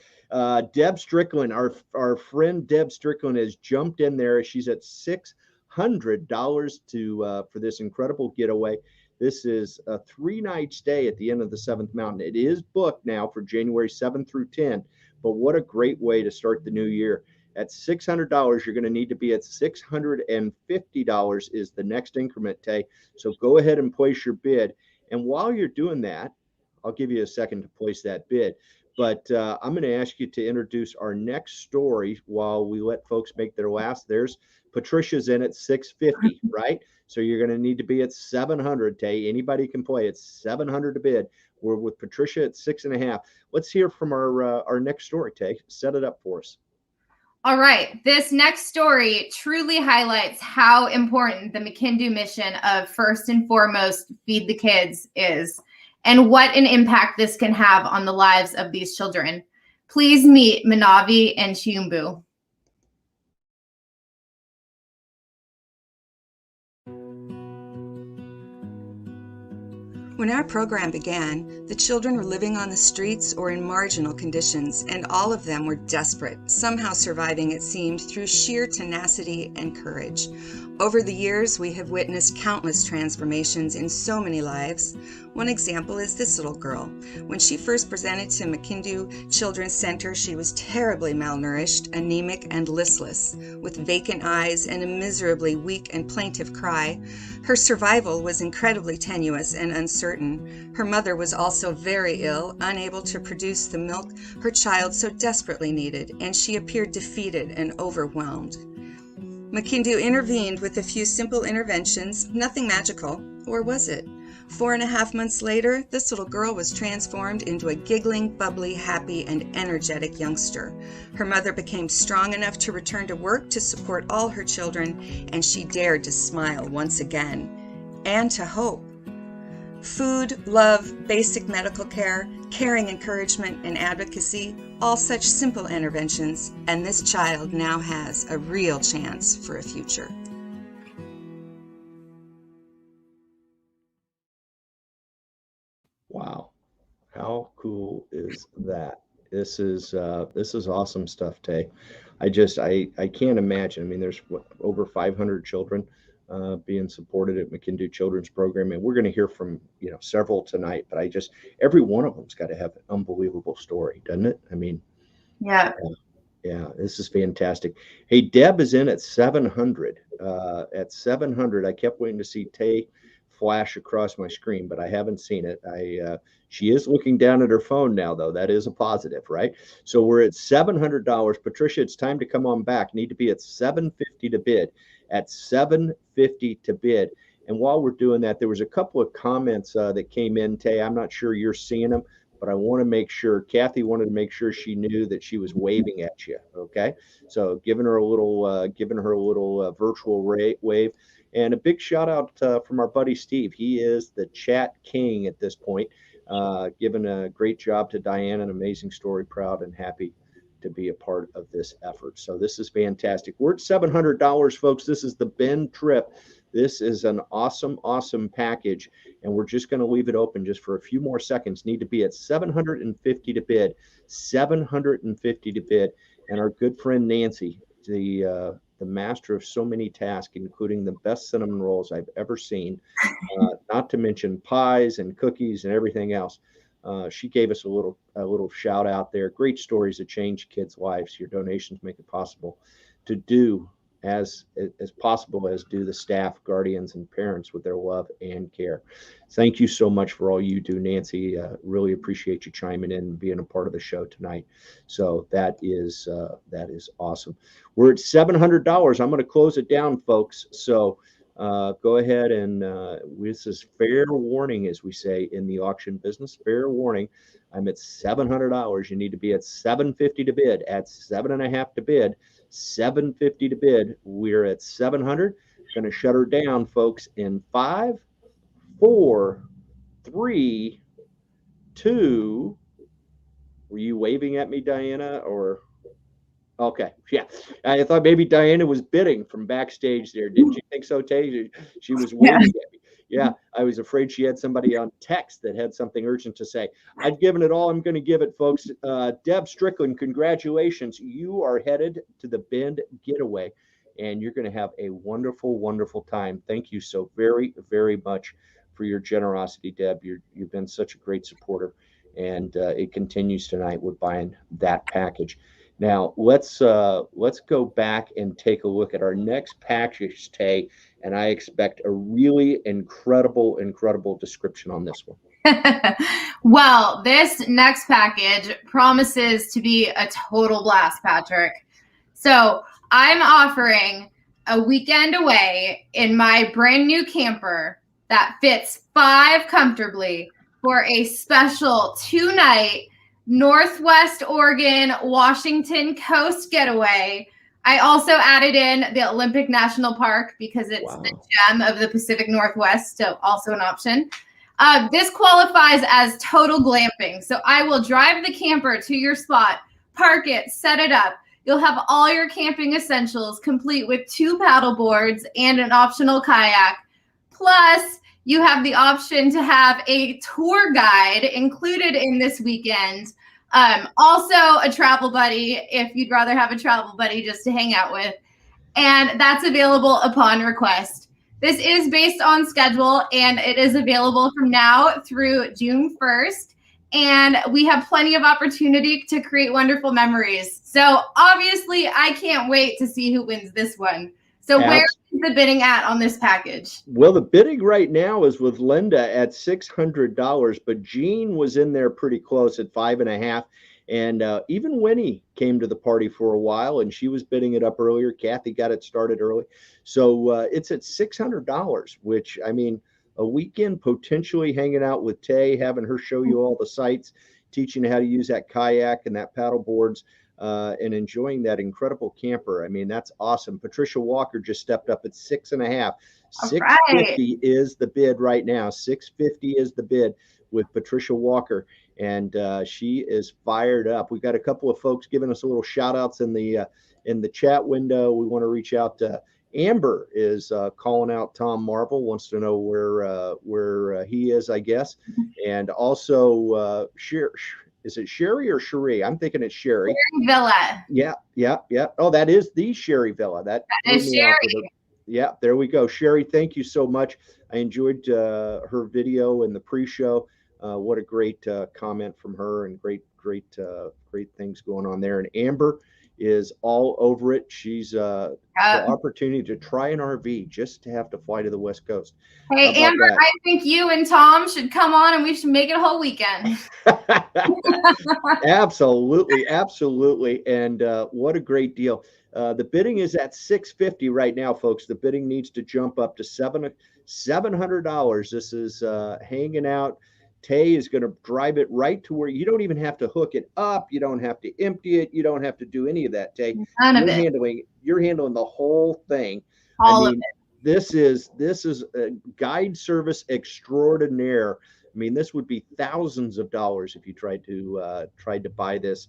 Deb Strickland, our friend Deb Strickland has jumped in there. She's at $600 for this incredible getaway. This is a 3-night stay at the end of the Seventh Mountain. It is booked now for January 7th through 10th, but what a great way to start the new year. At $600, you're going to need to be at $650 is the next increment, Tay. So go ahead and place your bid. And while you're doing that, I'll give you a second to place that bid. But I'm going to ask you to introduce our next story while we let folks make their last. There's Patricia's in at 650, right? So you're going to need to be at 700, Tay. Anybody can play. It's 700 to bid. We're with Patricia at 6.5. Let's hear from our next story, Tay. Set it up for us. All right. This next story truly highlights how important the Makindu mission of first and foremost feed the kids is, and what an impact this can have on the lives of these children. Please meet Manavi and Chiumbu. When our program began, the children were living on the streets or in marginal conditions, and all of them were desperate, somehow surviving, it seemed, through sheer tenacity and courage. Over the years, we have witnessed countless transformations in so many lives. One example is this little girl. When she first presented to Makindu Children's Center, she was terribly malnourished, anemic, and listless, with vacant eyes and a miserably weak and plaintive cry. Her survival was incredibly tenuous and uncertain. Her mother was also very ill, unable to produce the milk her child so desperately needed, and she appeared defeated and overwhelmed. Makindu intervened with a few simple interventions, nothing magical, or was it? 4.5 months later, this little girl was transformed into a giggling, bubbly, happy, and energetic youngster. Her mother became strong enough to return to work to support all her children, and she dared to smile once again, and to hope. Food, love, basic medical care, caring encouragement, and advocacy, all such simple interventions, and this child now has a real chance for a future. Wow. How cool is that? This is awesome stuff, Tay. I can't imagine. I mean, there's over 500 children being supported at Makindu Children's Program, and we're going to hear from several tonight. But every one of them's got to have an unbelievable story, doesn't it? I mean, Yeah. Yeah, this is fantastic. Hey, Deb is in at 700. At 700, I kept waiting to see Tay flash across my screen, but I haven't seen it. She is looking down at her phone now, though. That is a positive, right? So we're at $700. Patricia, it's time to come on back. Need to be at 750 to bid. At 750 to bid. And while we're doing that, there was a couple of comments that came in, Tay. I'm not sure you're seeing them, but I want to make sure, Kathy wanted to make sure she knew that she was waving at you. Okay. So giving her a little virtual wave, and a big shout out from our buddy Steve. He is the chat king at this point, giving a great job to Diane, an amazing story, proud and happy to be a part of this effort. So this is fantastic. We're at $700, folks. This is the Ben trip. This is an awesome, awesome package, and we're just going to leave it open just for a few more seconds. Need to be at 750 to bid, 750 to bid. And our good friend Nancy, the master of so many tasks, including the best cinnamon rolls I've ever seen, not to mention pies and cookies and everything else. She gave us a little shout out there. Great stories that change kids' lives. Your donations make it possible to do as possible as do the staff, guardians, and parents with their love and care. Thank you so much for all you do, Nancy. Really appreciate you chiming in and being a part of the show tonight. So that is awesome. We're at $700. I'm going to close it down, folks. So go ahead and this is fair warning, as we say in the auction business. Fair warning. I'm at $700. You need to be at 750 to bid, at 7.5 to bid, 750 to bid. We're at 700. Going to shut her down, folks, in 5, 4, 3, 2. Were you waving at me, Diana, or? Okay, yeah. I thought maybe Diana was bidding from backstage there. Didn't you think so, Tay? She was waving at me. Yeah, I was afraid she had somebody on text that had something urgent to say. I've given it all I'm going to give it, folks. Deb Strickland, congratulations. You are headed to the Bend Getaway, and you're going to have a wonderful, wonderful time. Thank you so very, very much for your generosity, Deb. You've been such a great supporter, and it continues tonight with buying that package. Now let's go back and take a look at our next package, Tay, and I expect a really incredible description on this one. Well, this next package promises to be a total blast, Patrick. So I'm offering a weekend away in my brand new camper that fits 5 comfortably for a special 2-night Northwest Oregon, Washington coast getaway. I also added in the Olympic National Park because it's the gem of the Pacific Northwest, so also an option. This qualifies as total glamping. So I will drive the camper to your spot, park it, set it up. You'll have all your camping essentials complete with 2 paddle boards and an optional kayak. Plus, you have the option to have a tour guide included in this weekend. Also a travel buddy if you'd rather have a travel buddy just to hang out with. And that's available upon request. This is based on schedule and it is available from now through June 1st. And we have plenty of opportunity to create wonderful memories. So obviously I can't wait to see who wins this one. So where is the bidding at on this package? Well, the bidding right now is with Linda at $600, but Jean was in there pretty close at $5.5. And even Winnie came to the party for a while, and she was bidding it up earlier. Kathy got it started early. So it's at $600, which, I mean, a weekend potentially hanging out with Tay, having her show you all the sites, teaching you how to use that kayak and that paddle boards, and enjoying that incredible camper. I mean, that's awesome. Patricia Walker just stepped up at $6.5. $650 is the bid right now. $650 is the bid with Patricia Walker, and she is fired up. We've got a couple of folks giving us a little shout outs in the chat window. We want to reach out to Amber is calling out Tom Marvel, wants to know where he is, I guess. And also is it Sherry or Cherie? I'm thinking it's Sherry. Sherry Villa. Yeah. Oh, that is the Sherry Villa. That is Sherry. Yeah, there we go. Sherry, thank you so much. I enjoyed her video in the pre-show. What a great comment from her, and great things going on there. And Amber is all over it. She's the opportunity to try an RV, just to have to fly to the West Coast. Hey, Amber, I think you and Tom should come on and we should make it a whole weekend. Absolutely. And what a great deal. The bidding is at $650 right now, folks. The bidding needs to jump up to $700. This is hanging out. Tay is going to drive it right to where you don't even have to hook it up. You don't have to empty it. You don't have to do any of that, Tay. You're handling the whole thing. All of it. This is a guide service extraordinaire. I mean, this would be thousands of dollars if you tried to buy this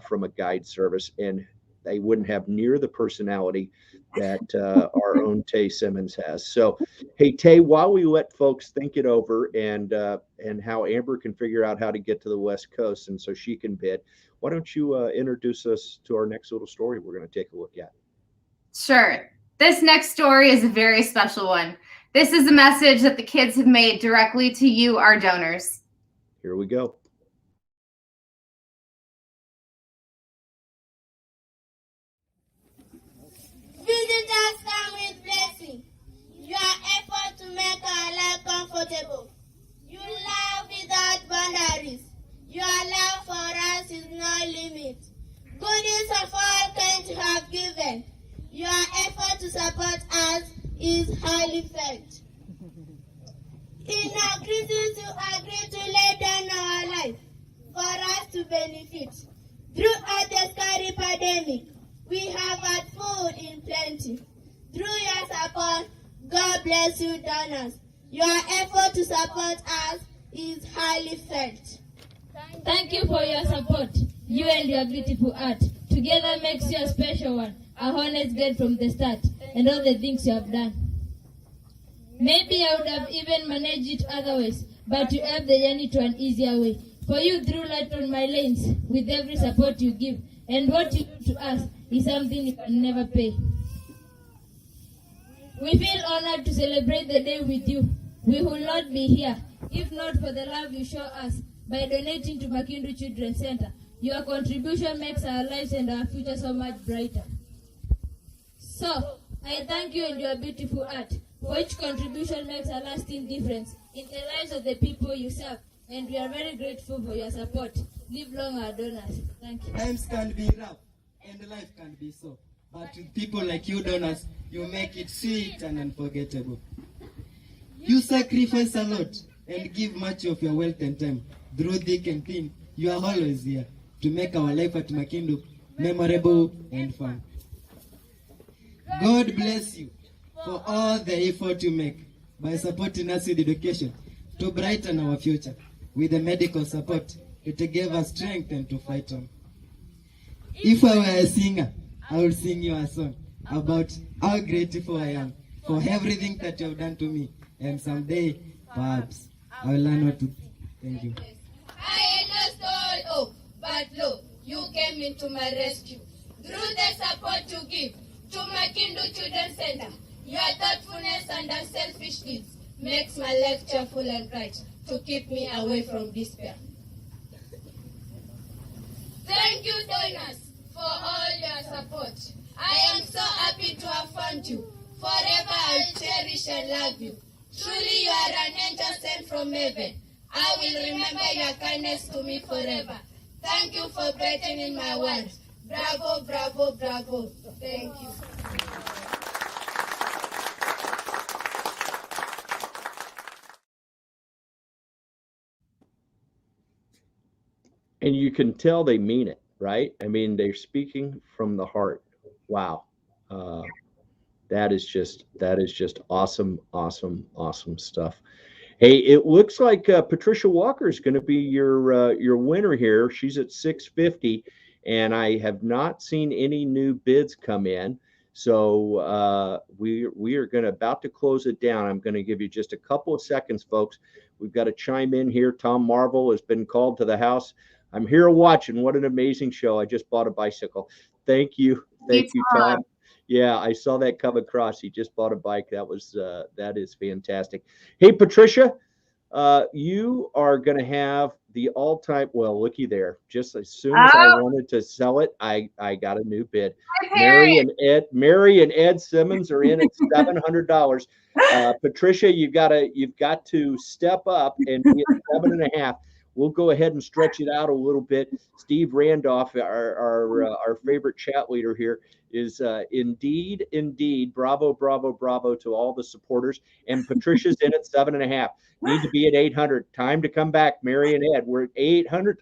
from a guide service, and they wouldn't have near the personality that our own Tay Simmons has. So, hey, Tay, while we let folks think it over and how Amber can figure out how to get to the West Coast and so she can bid, why don't you introduce us to our next little story we're going to take a look at? Sure. This next story is a very special one. This is a message that the kids have made directly to you, our donors. Here we go. Visitors come with blessing. Your effort to make our life comfortable. You love without boundaries. Your love for us is no limit. Goodness of all kinds you have given. Your effort to support us is highly felt. In our crisis, you agreed to lay down our life for us to benefit. Throughout the scary pandemic, we have had food in plenty. Through your support, God bless you, donors. Your effort to support us is highly felt. Thank you for your support, you and your beautiful art, to Together makes you a special one, a honest girl from the start, and all the things you have done. Maybe I would have even managed it otherwise, but you have the journey to an easier way. For you threw light on my lanes with every support you give, and what you do to us is something you can never pay. We feel honored to celebrate the day with you. We will not be here if not for the love you show us by donating to Makindu Children's Center. Your contribution makes our lives and our future so much brighter. So, I thank you and your beautiful art, for each contribution makes a lasting difference in the lives of the people you serve, and we are very grateful for your support. Live long, our donors. Thank you. Times can be rough, and life can be so. But with people like you donors, you make it sweet and unforgettable. You sacrifice a lot and give much of your wealth and time. Through thick and thin, you are always here to make our life at Makindu memorable and fun. God bless you for all the effort you make by supporting us with education to brighten our future, with the medical support to give us strength and to fight on. If I were a singer, I would sing you a song about how grateful I am for everything that you have done to me, and someday, perhaps, I will learn what to do. Thank you. I lost all hope, but lo, you came into my rescue. Through the support you give to Makindu Children's Center, your thoughtfulness and unselfish deeds makes my life cheerful and bright to keep me away from despair. Thank you, donors, for all your support. I am so happy to have found you. Forever I'll cherish and love you. Truly you are an angel sent from heaven. I will remember your kindness to me forever. Thank you for brightening my world. Bravo, bravo, bravo. Thank you. And you can tell they mean it, right? I mean, they're speaking from the heart. Wow. That is just awesome, awesome, awesome stuff. Hey, it looks like Patricia Walker is going to be your winner here. She's at 650, and I have not seen any new bids come in. So we are going to about to close it down. I'm going to give you just a couple of seconds, folks. We've got to chime in here. Tom Marvel has been called to the house. I'm here watching. What an amazing show. I just bought a bicycle. Thank you, Tom. Yeah, I saw that come across. He just bought a bike. That is fantastic. Hey, Patricia, you are going to have the all-time. Well, looky there. Just as soon as I wanted to sell it, I got a new bid. Mary and Ed Simmons are in at $700. Patricia, you've got to step up and be at 7.5. We'll go ahead and stretch it out a little bit. Steve Randolph, our favorite chat leader here, is indeed. Bravo, bravo, bravo to all the supporters. And Patricia's in at 7.5. Need to be at 800. Time to come back, Mary and Ed. We're at 800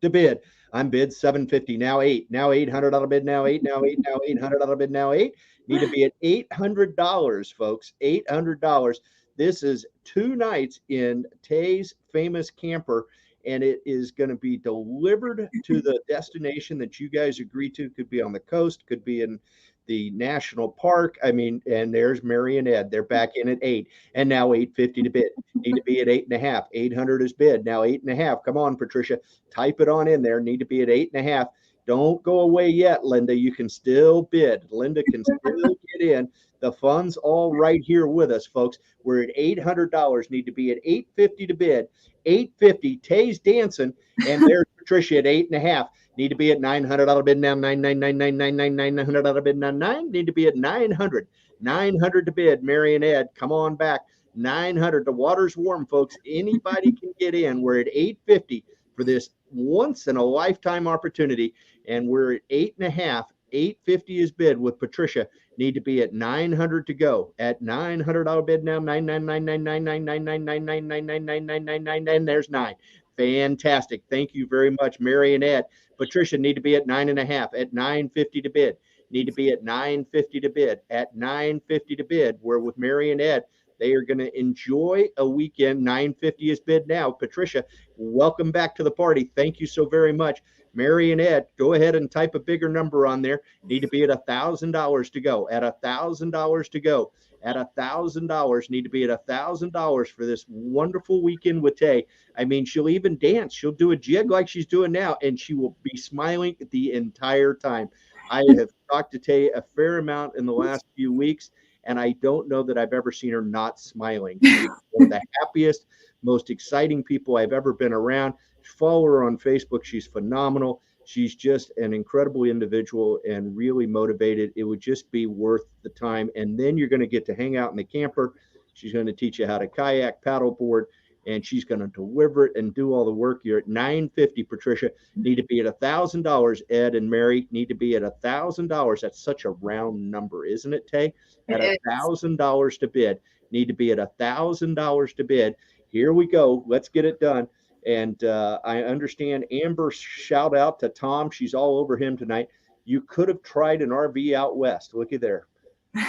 to bid. I'm bid 750. Now 8. Now 800 out of bid. Now 8. Now 8. Now 800 out of bid. Now 8. Need to be at $800, folks. $800. This is 2 nights in Tay's famous camper, and it is going to be delivered to the destination that you guys agree to. Could be on the coast, could be in the national park. I mean, and there's Mary and Ed. They're back in at 8, and now 850 to bid. Need to be at 8.5. 800 is bid. Now 8.5. Come on, Patricia, type it on in there. Need to be at 8.5. Don't go away yet, Linda. You can still bid. Linda can still get in. The fun's all right here with us, folks. We're at $800. Need to be at $850 to bid. $850. Tay's dancing, and there's Patricia at 8.5. Need to be at $900 out of bid now. 900 out of bid now. 9. Need to be at 900. 900 to bid. Mary and Ed, come on back. 900. The water's warm, folks. Anybody can get in. We're at $850 for this once in a lifetime opportunity, and we're at 8.5. $850 is bid with Patricia. Need to be at 900 to go. At $900 bid now. 999999999999999. And there's 9. Fantastic. Thank you very much, Mary and Ed. Patricia, need to be at 9.5. At 950 to bid. Need to be at 950 to bid. At 950 to bid. We're with Mary and Ed. They are going to enjoy a weekend. 950 is bid now. Patricia, welcome back to the party. Thank you so very much. Mary and Ed, go ahead and type a bigger number on there. Need to be at $1,000 to go. At $1,000 to go. At $1,000, need to be at $1,000 for this wonderful weekend with Tay. I mean, she'll even dance. She'll do a jig like she's doing now, and she will be smiling the entire time. I have talked to Tay a fair amount in the last few weeks, and I don't know that I've ever seen her not smiling. She's one of the happiest, most exciting people I've ever been around. Follow her on Facebook. She's phenomenal. She's just an incredible individual and really motivated. It would just be worth the time. And then you're going to get to hang out in the camper. She's going to teach you how to kayak, paddleboard, and she's going to deliver it and do all the work. You're at $950, Patricia. Need to be at $1,000. Ed and Mary need to be at $1,000. That's such a round number, isn't it, Tay? At $1,000 to bid. Need to be at $1,000 to bid. Here we go. Let's get it done. And I understand Amber, shout out to Tom. She's all over him tonight. You could have tried an RV out west. Looky there.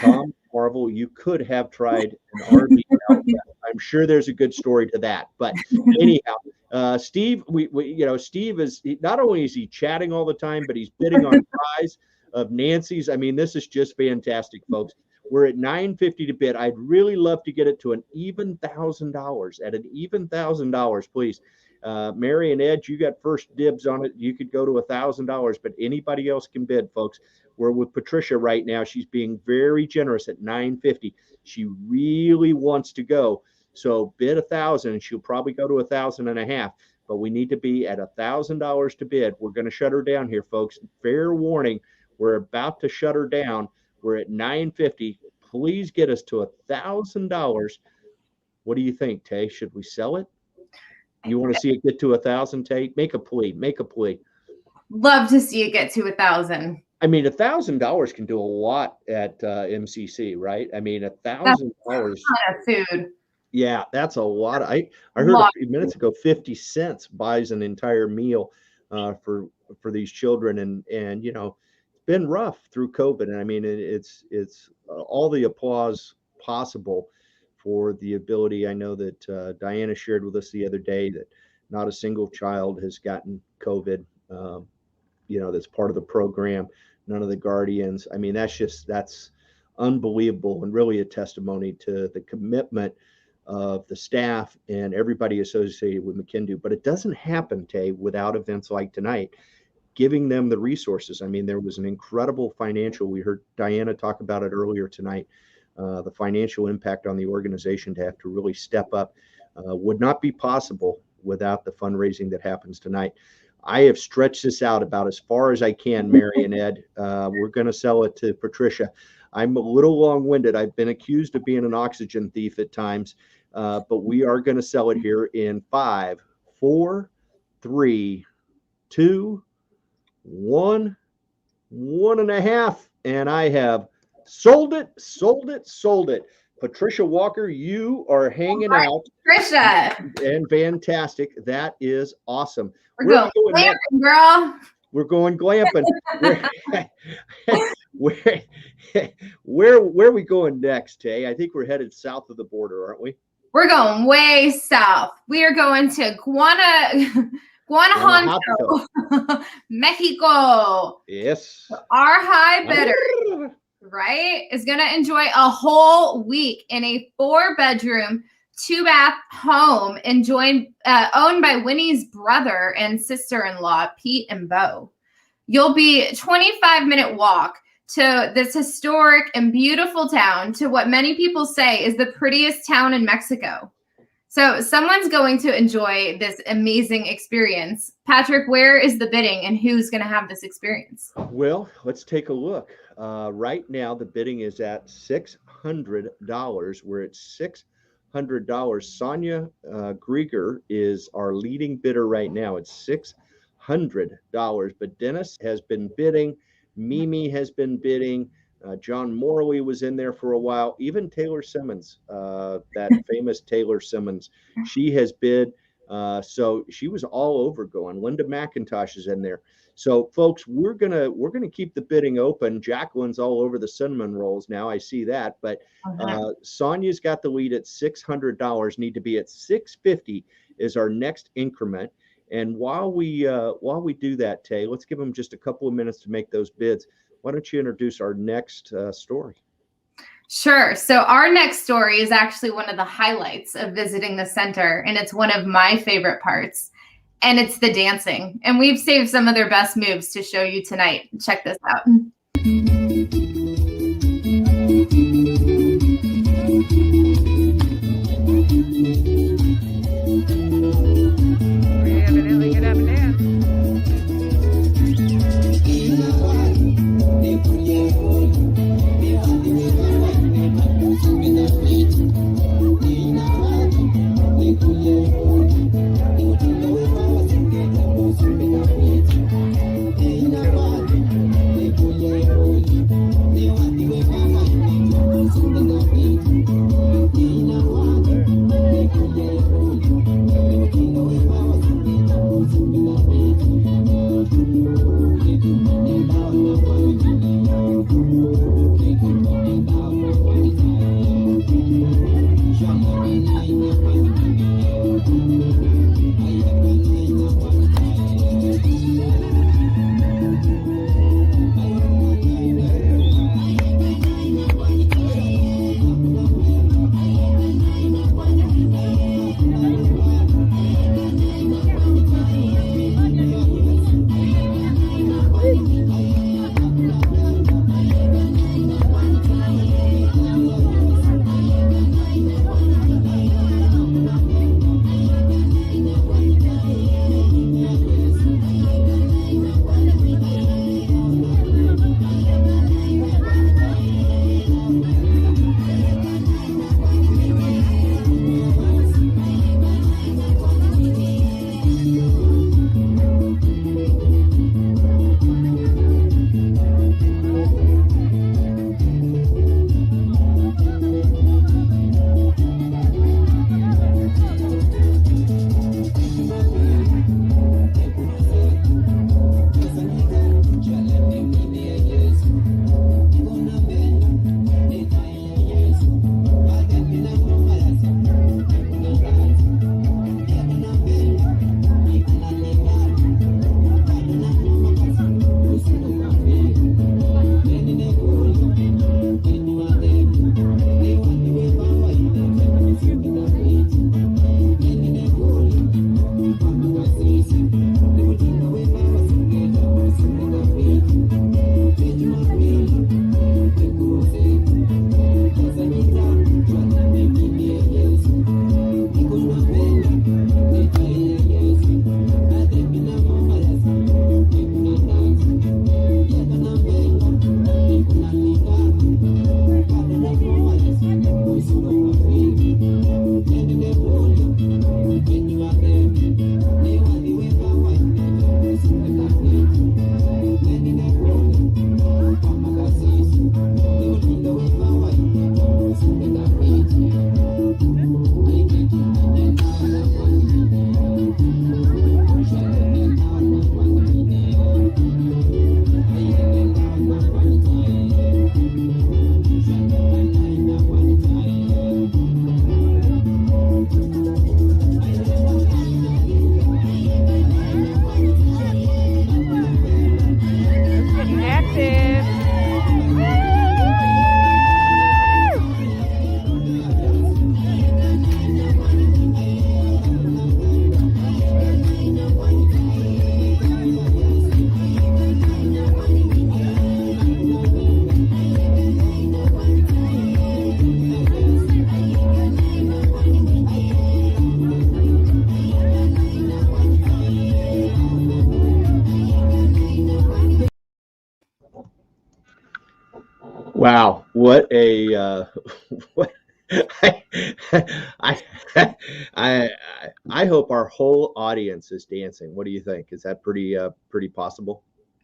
Tom Marvel, you could have tried an RV out west. I'm sure there's a good story to that. But anyhow, Steve, Steve is, not only is he chatting all the time, but he's bidding on prize of Nancy's. I mean, this is just fantastic, folks. We're at $950 to bid. I'd really love to get it to an even $1,000. At an even $1,000, please. Mary and Ed, you got first dibs on it. You could go to $1,000, but anybody else can bid, folks. We're with Patricia right now. She's being very generous at $950. She really wants to go. So bid $1,000, and she'll probably go to $1,500. But we need to be at $1,000 to bid. We're going to shut her down here, folks. Fair warning. We're about to shut her down. We're at $950. Please get us to $1,000. What do you think, Tay? Should we sell it? You want to see it get to 1,000, Tay? Make a plea. Make a plea. Love to see it get to 1,000. I mean, $1,000 can do a lot at MCC, right? I mean, $1,000. Of food. Yeah, that's a lot. I heard a few minutes ago, 50 cents buys an entire meal for these children, and you know, it's been rough through COVID. And I mean, it's all the applause possible for the ability. I know that Diana shared with us the other day that not a single child has gotten COVID. That's part of the program. None of the guardians. I mean, that's unbelievable, and really a testimony to the commitment of the staff and everybody associated with Makindu. But it doesn't happen, Tay, without events like tonight, giving them the resources. I mean, there was an incredible financial, we heard Diana talk about it earlier tonight, the financial impact on the organization to have to really step up would not be possible without the fundraising that happens tonight. I have stretched this out about as far as I can, Mary and Ed. We're going to sell it to Patricia. I'm a little long-winded. I've been accused of being an oxygen thief at times, but we are going to sell it here in 5, 4, 3, 2, 1, 1.5, and I have sold it. Patricia Walker, you are hanging out. Patricia. And fantastic. That is awesome. We're going glamping, girl. We're going glamping. Where are we going next, Tay? I think we're headed south of the border, aren't we? We're going way south. We are going to Guanajuato, Mexico. Yes. Our high bidder, right, is going to enjoy a whole week in a 4-bedroom, 2-bath home owned by Winnie's brother and sister-in-law, Pete and Bo. You'll be a 25-minute walk to this historic and beautiful town, to what many people say is the prettiest town in Mexico. So someone's going to enjoy this amazing experience. Patrick, where is the bidding and who's going to have this experience? Well, let's take a look. Right now, the bidding is at $600. We're at $600. Sonia Grieger is our leading bidder right now. It's $600. But Dennis has been bidding. Mimi has been bidding. John Morley was in there for a while. Even Taylor Simmons, that famous Taylor Simmons, she has bid. So she was all over going. Linda McIntosh is in there. So folks, we're gonna keep the bidding open. Jacqueline's all over the cinnamon rolls now. I see that, but Sonia's got the lead at $600. Need to be at $650 is our next increment. And while we do that, Tay, let's give them just a couple of minutes to make those bids. Why don't you introduce our next story? Sure. So our next story is actually one of the highlights of visiting the center, and it's one of my favorite parts, and it's the dancing. And we've saved some of their best moves to show you tonight. Check this out. Evidently get up and dance. Wow, what a what I, I hope our whole audience is dancing. What do you think? Is that pretty possible?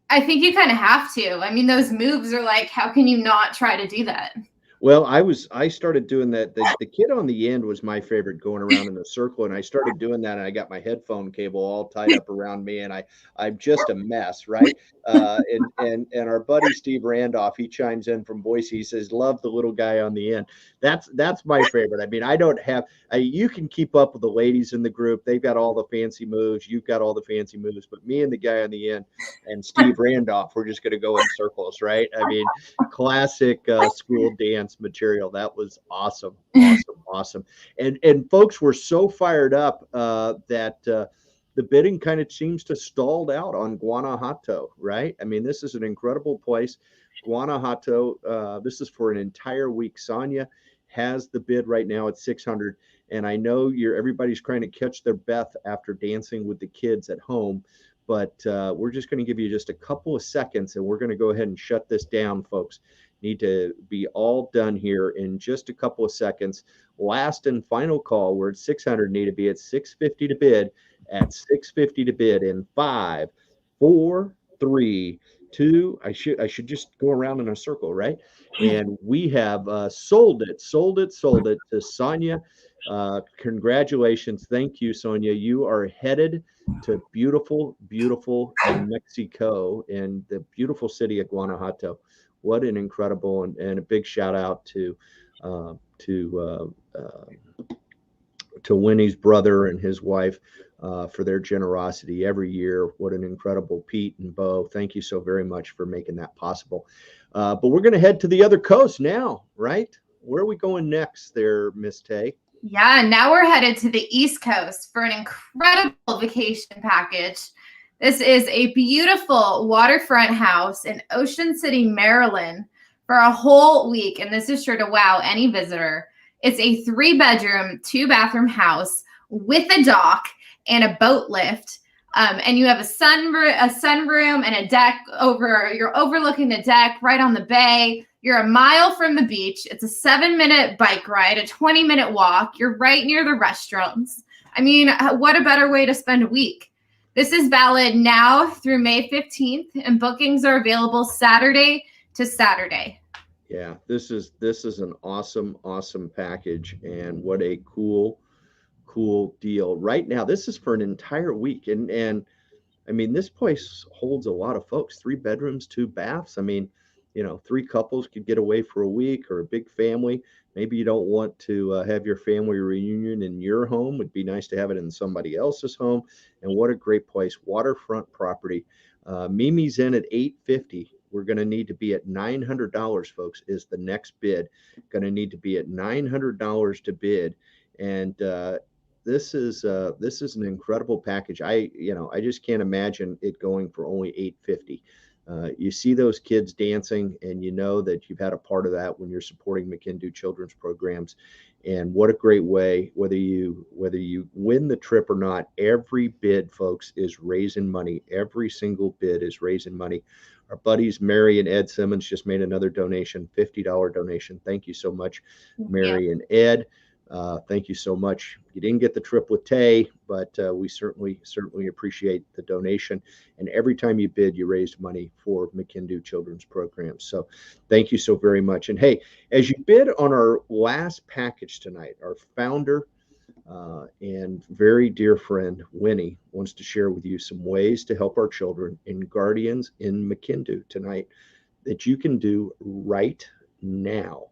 I think you kind of have to. I mean, those moves are like, how can you not try to do that? Well, I started doing that. The kid on the end was my favorite, going around in a circle, and I started doing that, and I got my headphone cable all tied up around me, and I'm just a mess, right? And our buddy Steve Randolph, he chimes in from Boise. He says, "Love the little guy on the end." That's my favorite. I mean, I don't have. You can keep up with the ladies in the group. They've got all the fancy moves. You've got all the fancy moves, but me and the guy on the end and Steve Randolph, we're just going to go in circles, right? I mean, classic school dance material. That was awesome, awesome. And folks were so fired up that the bidding kind of seems to stalled out on Guanajuato, right? I mean, this is an incredible place. Guanajuato, this is for an entire week. Sonia has the bid right now at 600. And I know everybody's trying to catch their breath after dancing with the kids at home. But we're just going to give you just a couple of seconds, and we're going to go ahead and shut this down, folks. Need to be all done here in just a couple of seconds. Last and final call. We're at 600. Need to be at 650 to bid. At 650 to bid in 5, 4, 3, 2. I should just go around in a circle, right? And we have sold it to Sonia. Congratulations. Thank you, Sonia. You are headed to beautiful Mexico and the beautiful city of Guanajuato. What an incredible and a big shout out to Winnie's brother and his wife for their generosity every year. What an incredible Pete and Bo. Thank you so very much for making that possible. But we're going to head to the other coast now, right? Where are we going next there, Miss Tay? Yeah, now we're headed to the East Coast for an incredible vacation package. This is a beautiful waterfront house in Ocean City, Maryland for a whole week, and this is sure to wow any visitor. It's a 3-bedroom, 2-bathroom house with a dock and a boat lift. And you have a sunroom and a deck you're overlooking the deck right on the bay. You're a mile from the beach. It's a 7-minute bike ride, a 20-minute walk. You're right near the restaurants. I mean, what a better way to spend a week. This is valid now through May 15th, and bookings are available Saturday to Saturday. Yeah, this is an awesome package, and what a cool deal. Right now, this is for an entire week, and I mean, this place holds a lot of folks. 3 bedrooms, 2 baths. I mean, 3 couples could get away for a week, or a big family. Maybe you don't want to have your family reunion in your home. It'd be nice to have it in somebody else's home. And what a great place. Waterfront property. Mimi's in at $850. We're going to need to be at $900, folks, is the next bid. Going to need to be at $900 to bid. And this is an incredible package. I just can't imagine it going for only $850. You see those kids dancing, and you know that you've had a part of that when you're supporting Makindu children's programs. And what a great way, whether you win the trip or not, every bid, folks, is raising money. Every single bid is raising money. Our buddies Mary and Ed Simmons just made another donation, $50 donation. Thank you so much, Mary and Ed. Thank you so much. You didn't get the trip with Tay, but we certainly appreciate the donation. And every time you bid, you raised money for Makindu children's programs. So thank you so very much. And hey, as you bid on our last package tonight, our founder and very dear friend Winnie wants to share with you some ways to help our children and guardians in Makindu tonight that you can do right now.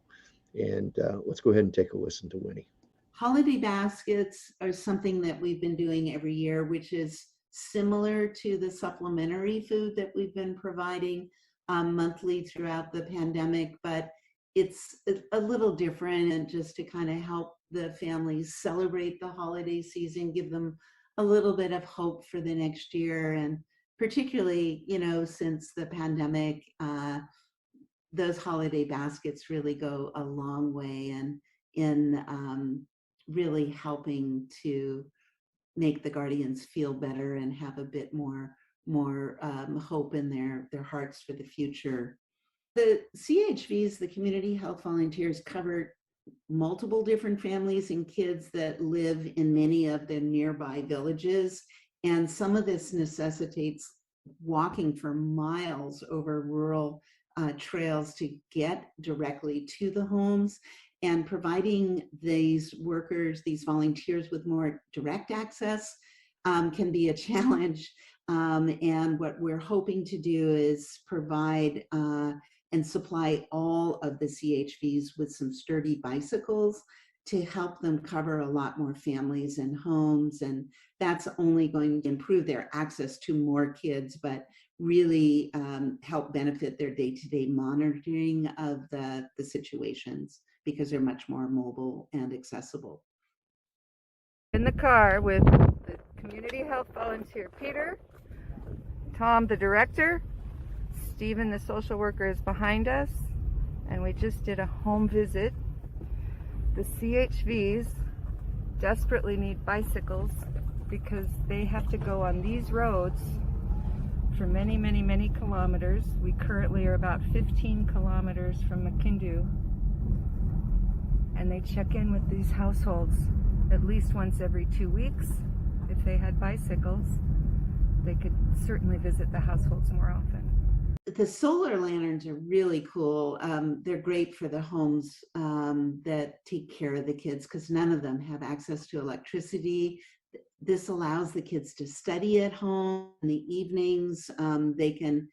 And let's go ahead and take a listen to Winnie. Holiday baskets are something that we've been doing every year, which is similar to the supplementary food that we've been providing monthly throughout the pandemic, but it's a little different, and just to kind of help the families celebrate the holiday season, give them a little bit of hope for the next year. And particularly, since the pandemic, those holiday baskets really go a long way in really helping to make the guardians feel better and have a bit more hope in their hearts for the future. The CHVs, the community health volunteers, cover multiple different families and kids that live in many of the nearby villages, and some of this necessitates walking for miles over rural trails to get directly to the homes, and providing these workers, these volunteers with more direct access can be a challenge. And what we're hoping to do is provide and supply all of the CHVs with some sturdy bicycles to help them cover a lot more families and homes. And that's only going to improve their access to more kids, but really help benefit their day-to-day monitoring of the situations, because they're much more mobile and accessible. In the car with the community health volunteer Peter, Tom the director, Stephen the social worker is behind us, and we just did a home visit. The CHVs desperately need bicycles because they have to go on these roads for many, many, many kilometers. We currently are about 15 kilometers from Makindu, and they check in with these households at least once every 2 weeks. If they had bicycles, they could certainly visit the households more often. The solar lanterns are really cool. They're great for the homes that take care of the kids, because none of them have access to electricity. This allows the kids to study at home in the evenings. They can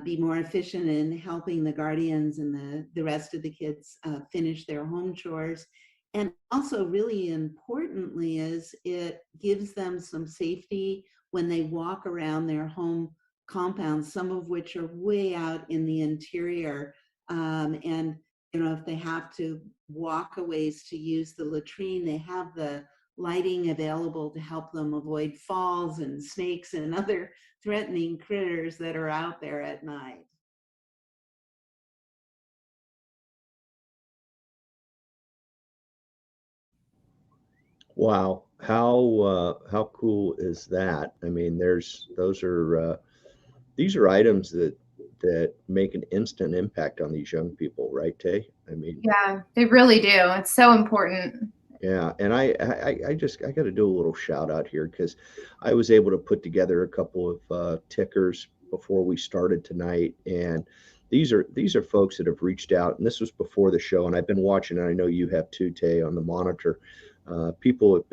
be more efficient in helping the guardians and the rest of the kids finish their home chores. And also, really importantly, is it gives them some safety when they walk around their home compounds, some of which are way out in the interior. And, you know, if they have to walk a ways to use the latrine, they have the lighting available to help them avoid falls and snakes and other threatening critters that are out there at night. Wow, how cool is that? I mean, these are items that make an instant impact on these young people, right, Tay? I mean, Yeah, they really do. It's so important. yeah, and I got to do a little shout out here because I was able to put together a couple of tickers before we started tonight, and these are folks that have reached out, and this was before the show, and I've been watching, and I know you have too, Tay, on the monitor. People have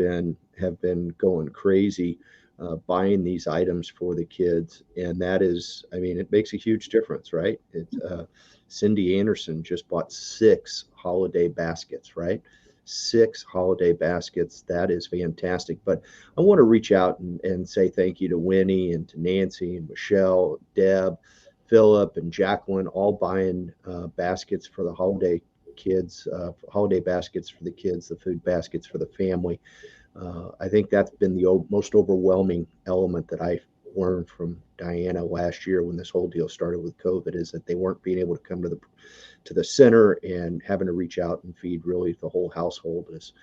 been going crazy buying these items for the kids, and that is, I mean, it makes a huge difference, right? Cindy Anderson just bought 6 holiday baskets, right? 6 holiday baskets. That is fantastic. But I want to reach out and say thank you to Winnie and to Nancy and Michelle, Deb, Philip, and Jacqueline, all buying baskets for the holiday kids, holiday baskets for the kids, the food baskets for the family. I think that's been the most overwhelming element that I learned from Diana last year when this whole deal started with COVID, is that they weren't being able to come to the center, and having to reach out and feed really the whole household is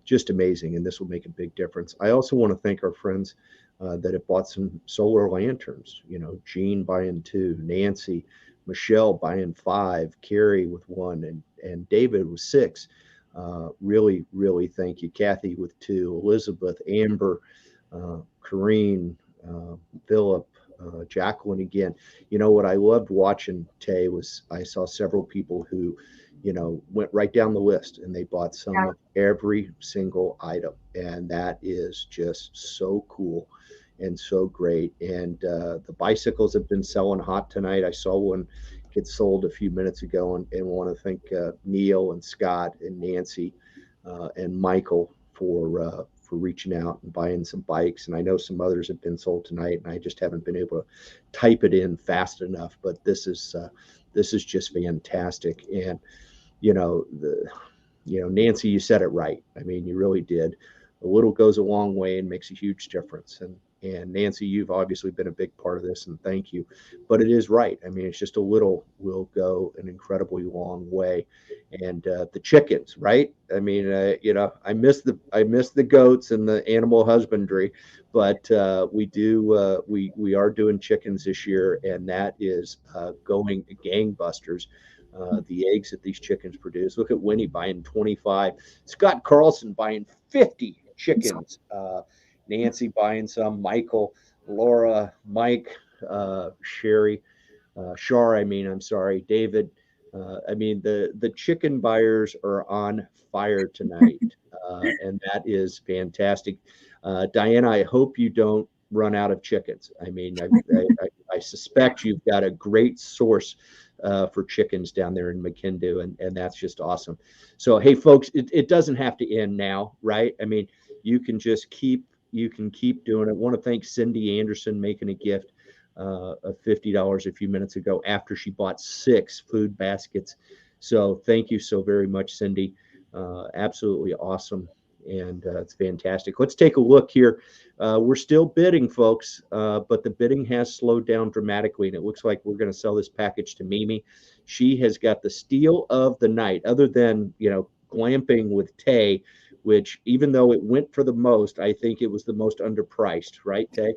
just amazing. And this will make a big difference. I also want to thank our friends that have bought some solar lanterns. You know, Jean buying 2, Nancy, Michelle buying 5, Carrie with 1, and David with 6. Really, really thank you. Kathy with 2, Elizabeth, Amber, Corrine, Philip, Jacqueline again. You know what I loved watching, Tay, was I saw several people who, you know, went right down the list and they bought some of every single item. And that is just so cool and so great. And the bicycles have been selling hot tonight. I saw one get sold a few minutes ago, and want to thank Neil and Scott and Nancy and Michael for reaching out and buying some bikes. And I know some others have been sold tonight, and I just haven't been able to type it in fast enough. But this is just fantastic. And Nancy, you said it right. I mean, you really did. A little goes a long way and makes a huge difference. And Nancy, you've obviously been a big part of this, and thank you. But it is right. I mean, it's just a little will go an incredibly long way. And the chickens, right? I mean, I miss the goats and the animal husbandry, but we are doing chickens this year, and that is going gangbusters. The eggs that these chickens produce. Look at Winnie buying 25. Scott Carlson buying 50 chickens. Nancy buying some. Michael, Laura, Mike, Sherry. Shar, I'm sorry, David. The chicken buyers are on fire tonight, and that is fantastic. Diana, I hope you don't run out of chickens. I suspect you've got a great source for chickens down there in Makindu, and that's just awesome. So, hey, folks, it doesn't have to end now, right? You can just keep doing it. I want to thank Cindy Anderson making a gift of $50 a few minutes ago after she bought 6 food baskets. So thank you so very much, Cindy. Absolutely awesome. And it's fantastic. Let's take a look here. We're still bidding, folks, but the bidding has slowed down dramatically, and it looks like we're going to sell this package to Mimi. She has got the steal of the night, other than, glamping with Tay, which, even though it went for the most, I think it was the most underpriced, right, Tay?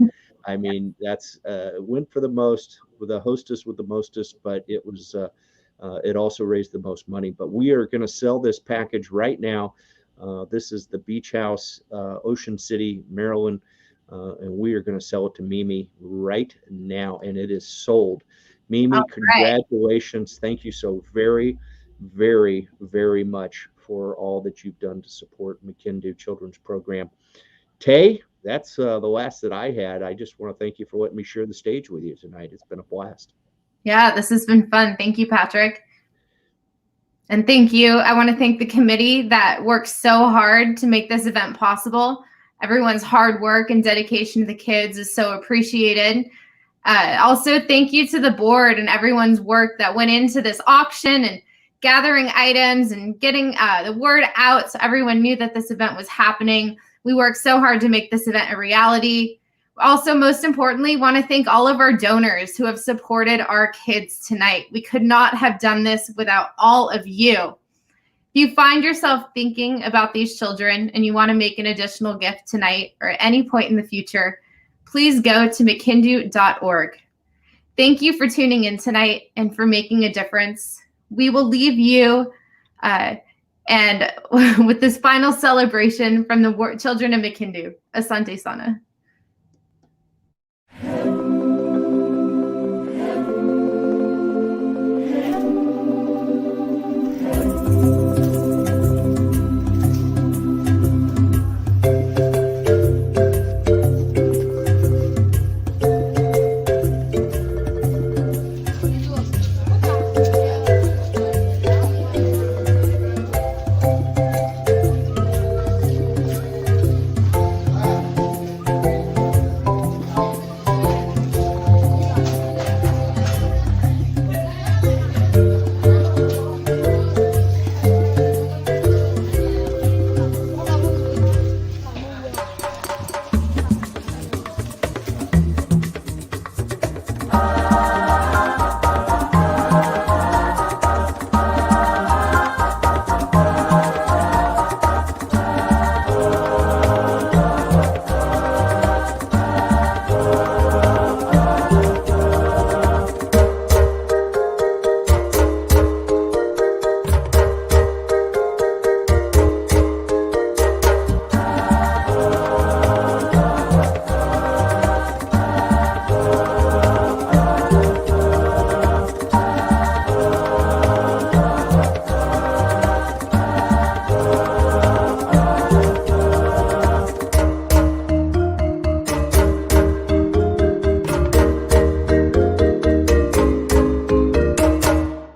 That's went for the most, with a hostess with the mostest, but it was it also raised the most money. But we are going to sell this package right now. This is the Beach House, Ocean City, Maryland, and we are going to sell it to Mimi right now, and it is sold. Mimi, congratulations! Thank you so very, very, very much for all that you've done to support Makindu Children's Program. Tay, that's the last that I had. I just want to thank you for letting me share the stage with you tonight. It's been a blast. Yeah, this has been fun. Thank you, Patrick. And thank you. I want to thank the committee that worked so hard to make this event possible. Everyone's hard work and dedication to the kids is so appreciated. Also, thank you to the board and everyone's work that went into this auction and gathering items and getting the word out so everyone knew that this event was happening. We worked so hard to make this event a reality. Also, most importantly, want to thank all of our donors who have supported our kids tonight. We could not have done this without all of you. If you find yourself thinking about these children and you want to make an additional gift tonight or at any point in the future, please go to makindu.org. Thank you for tuning in tonight and for making a difference. We will leave you and with this final celebration from the children of Makindu. Asante Sana.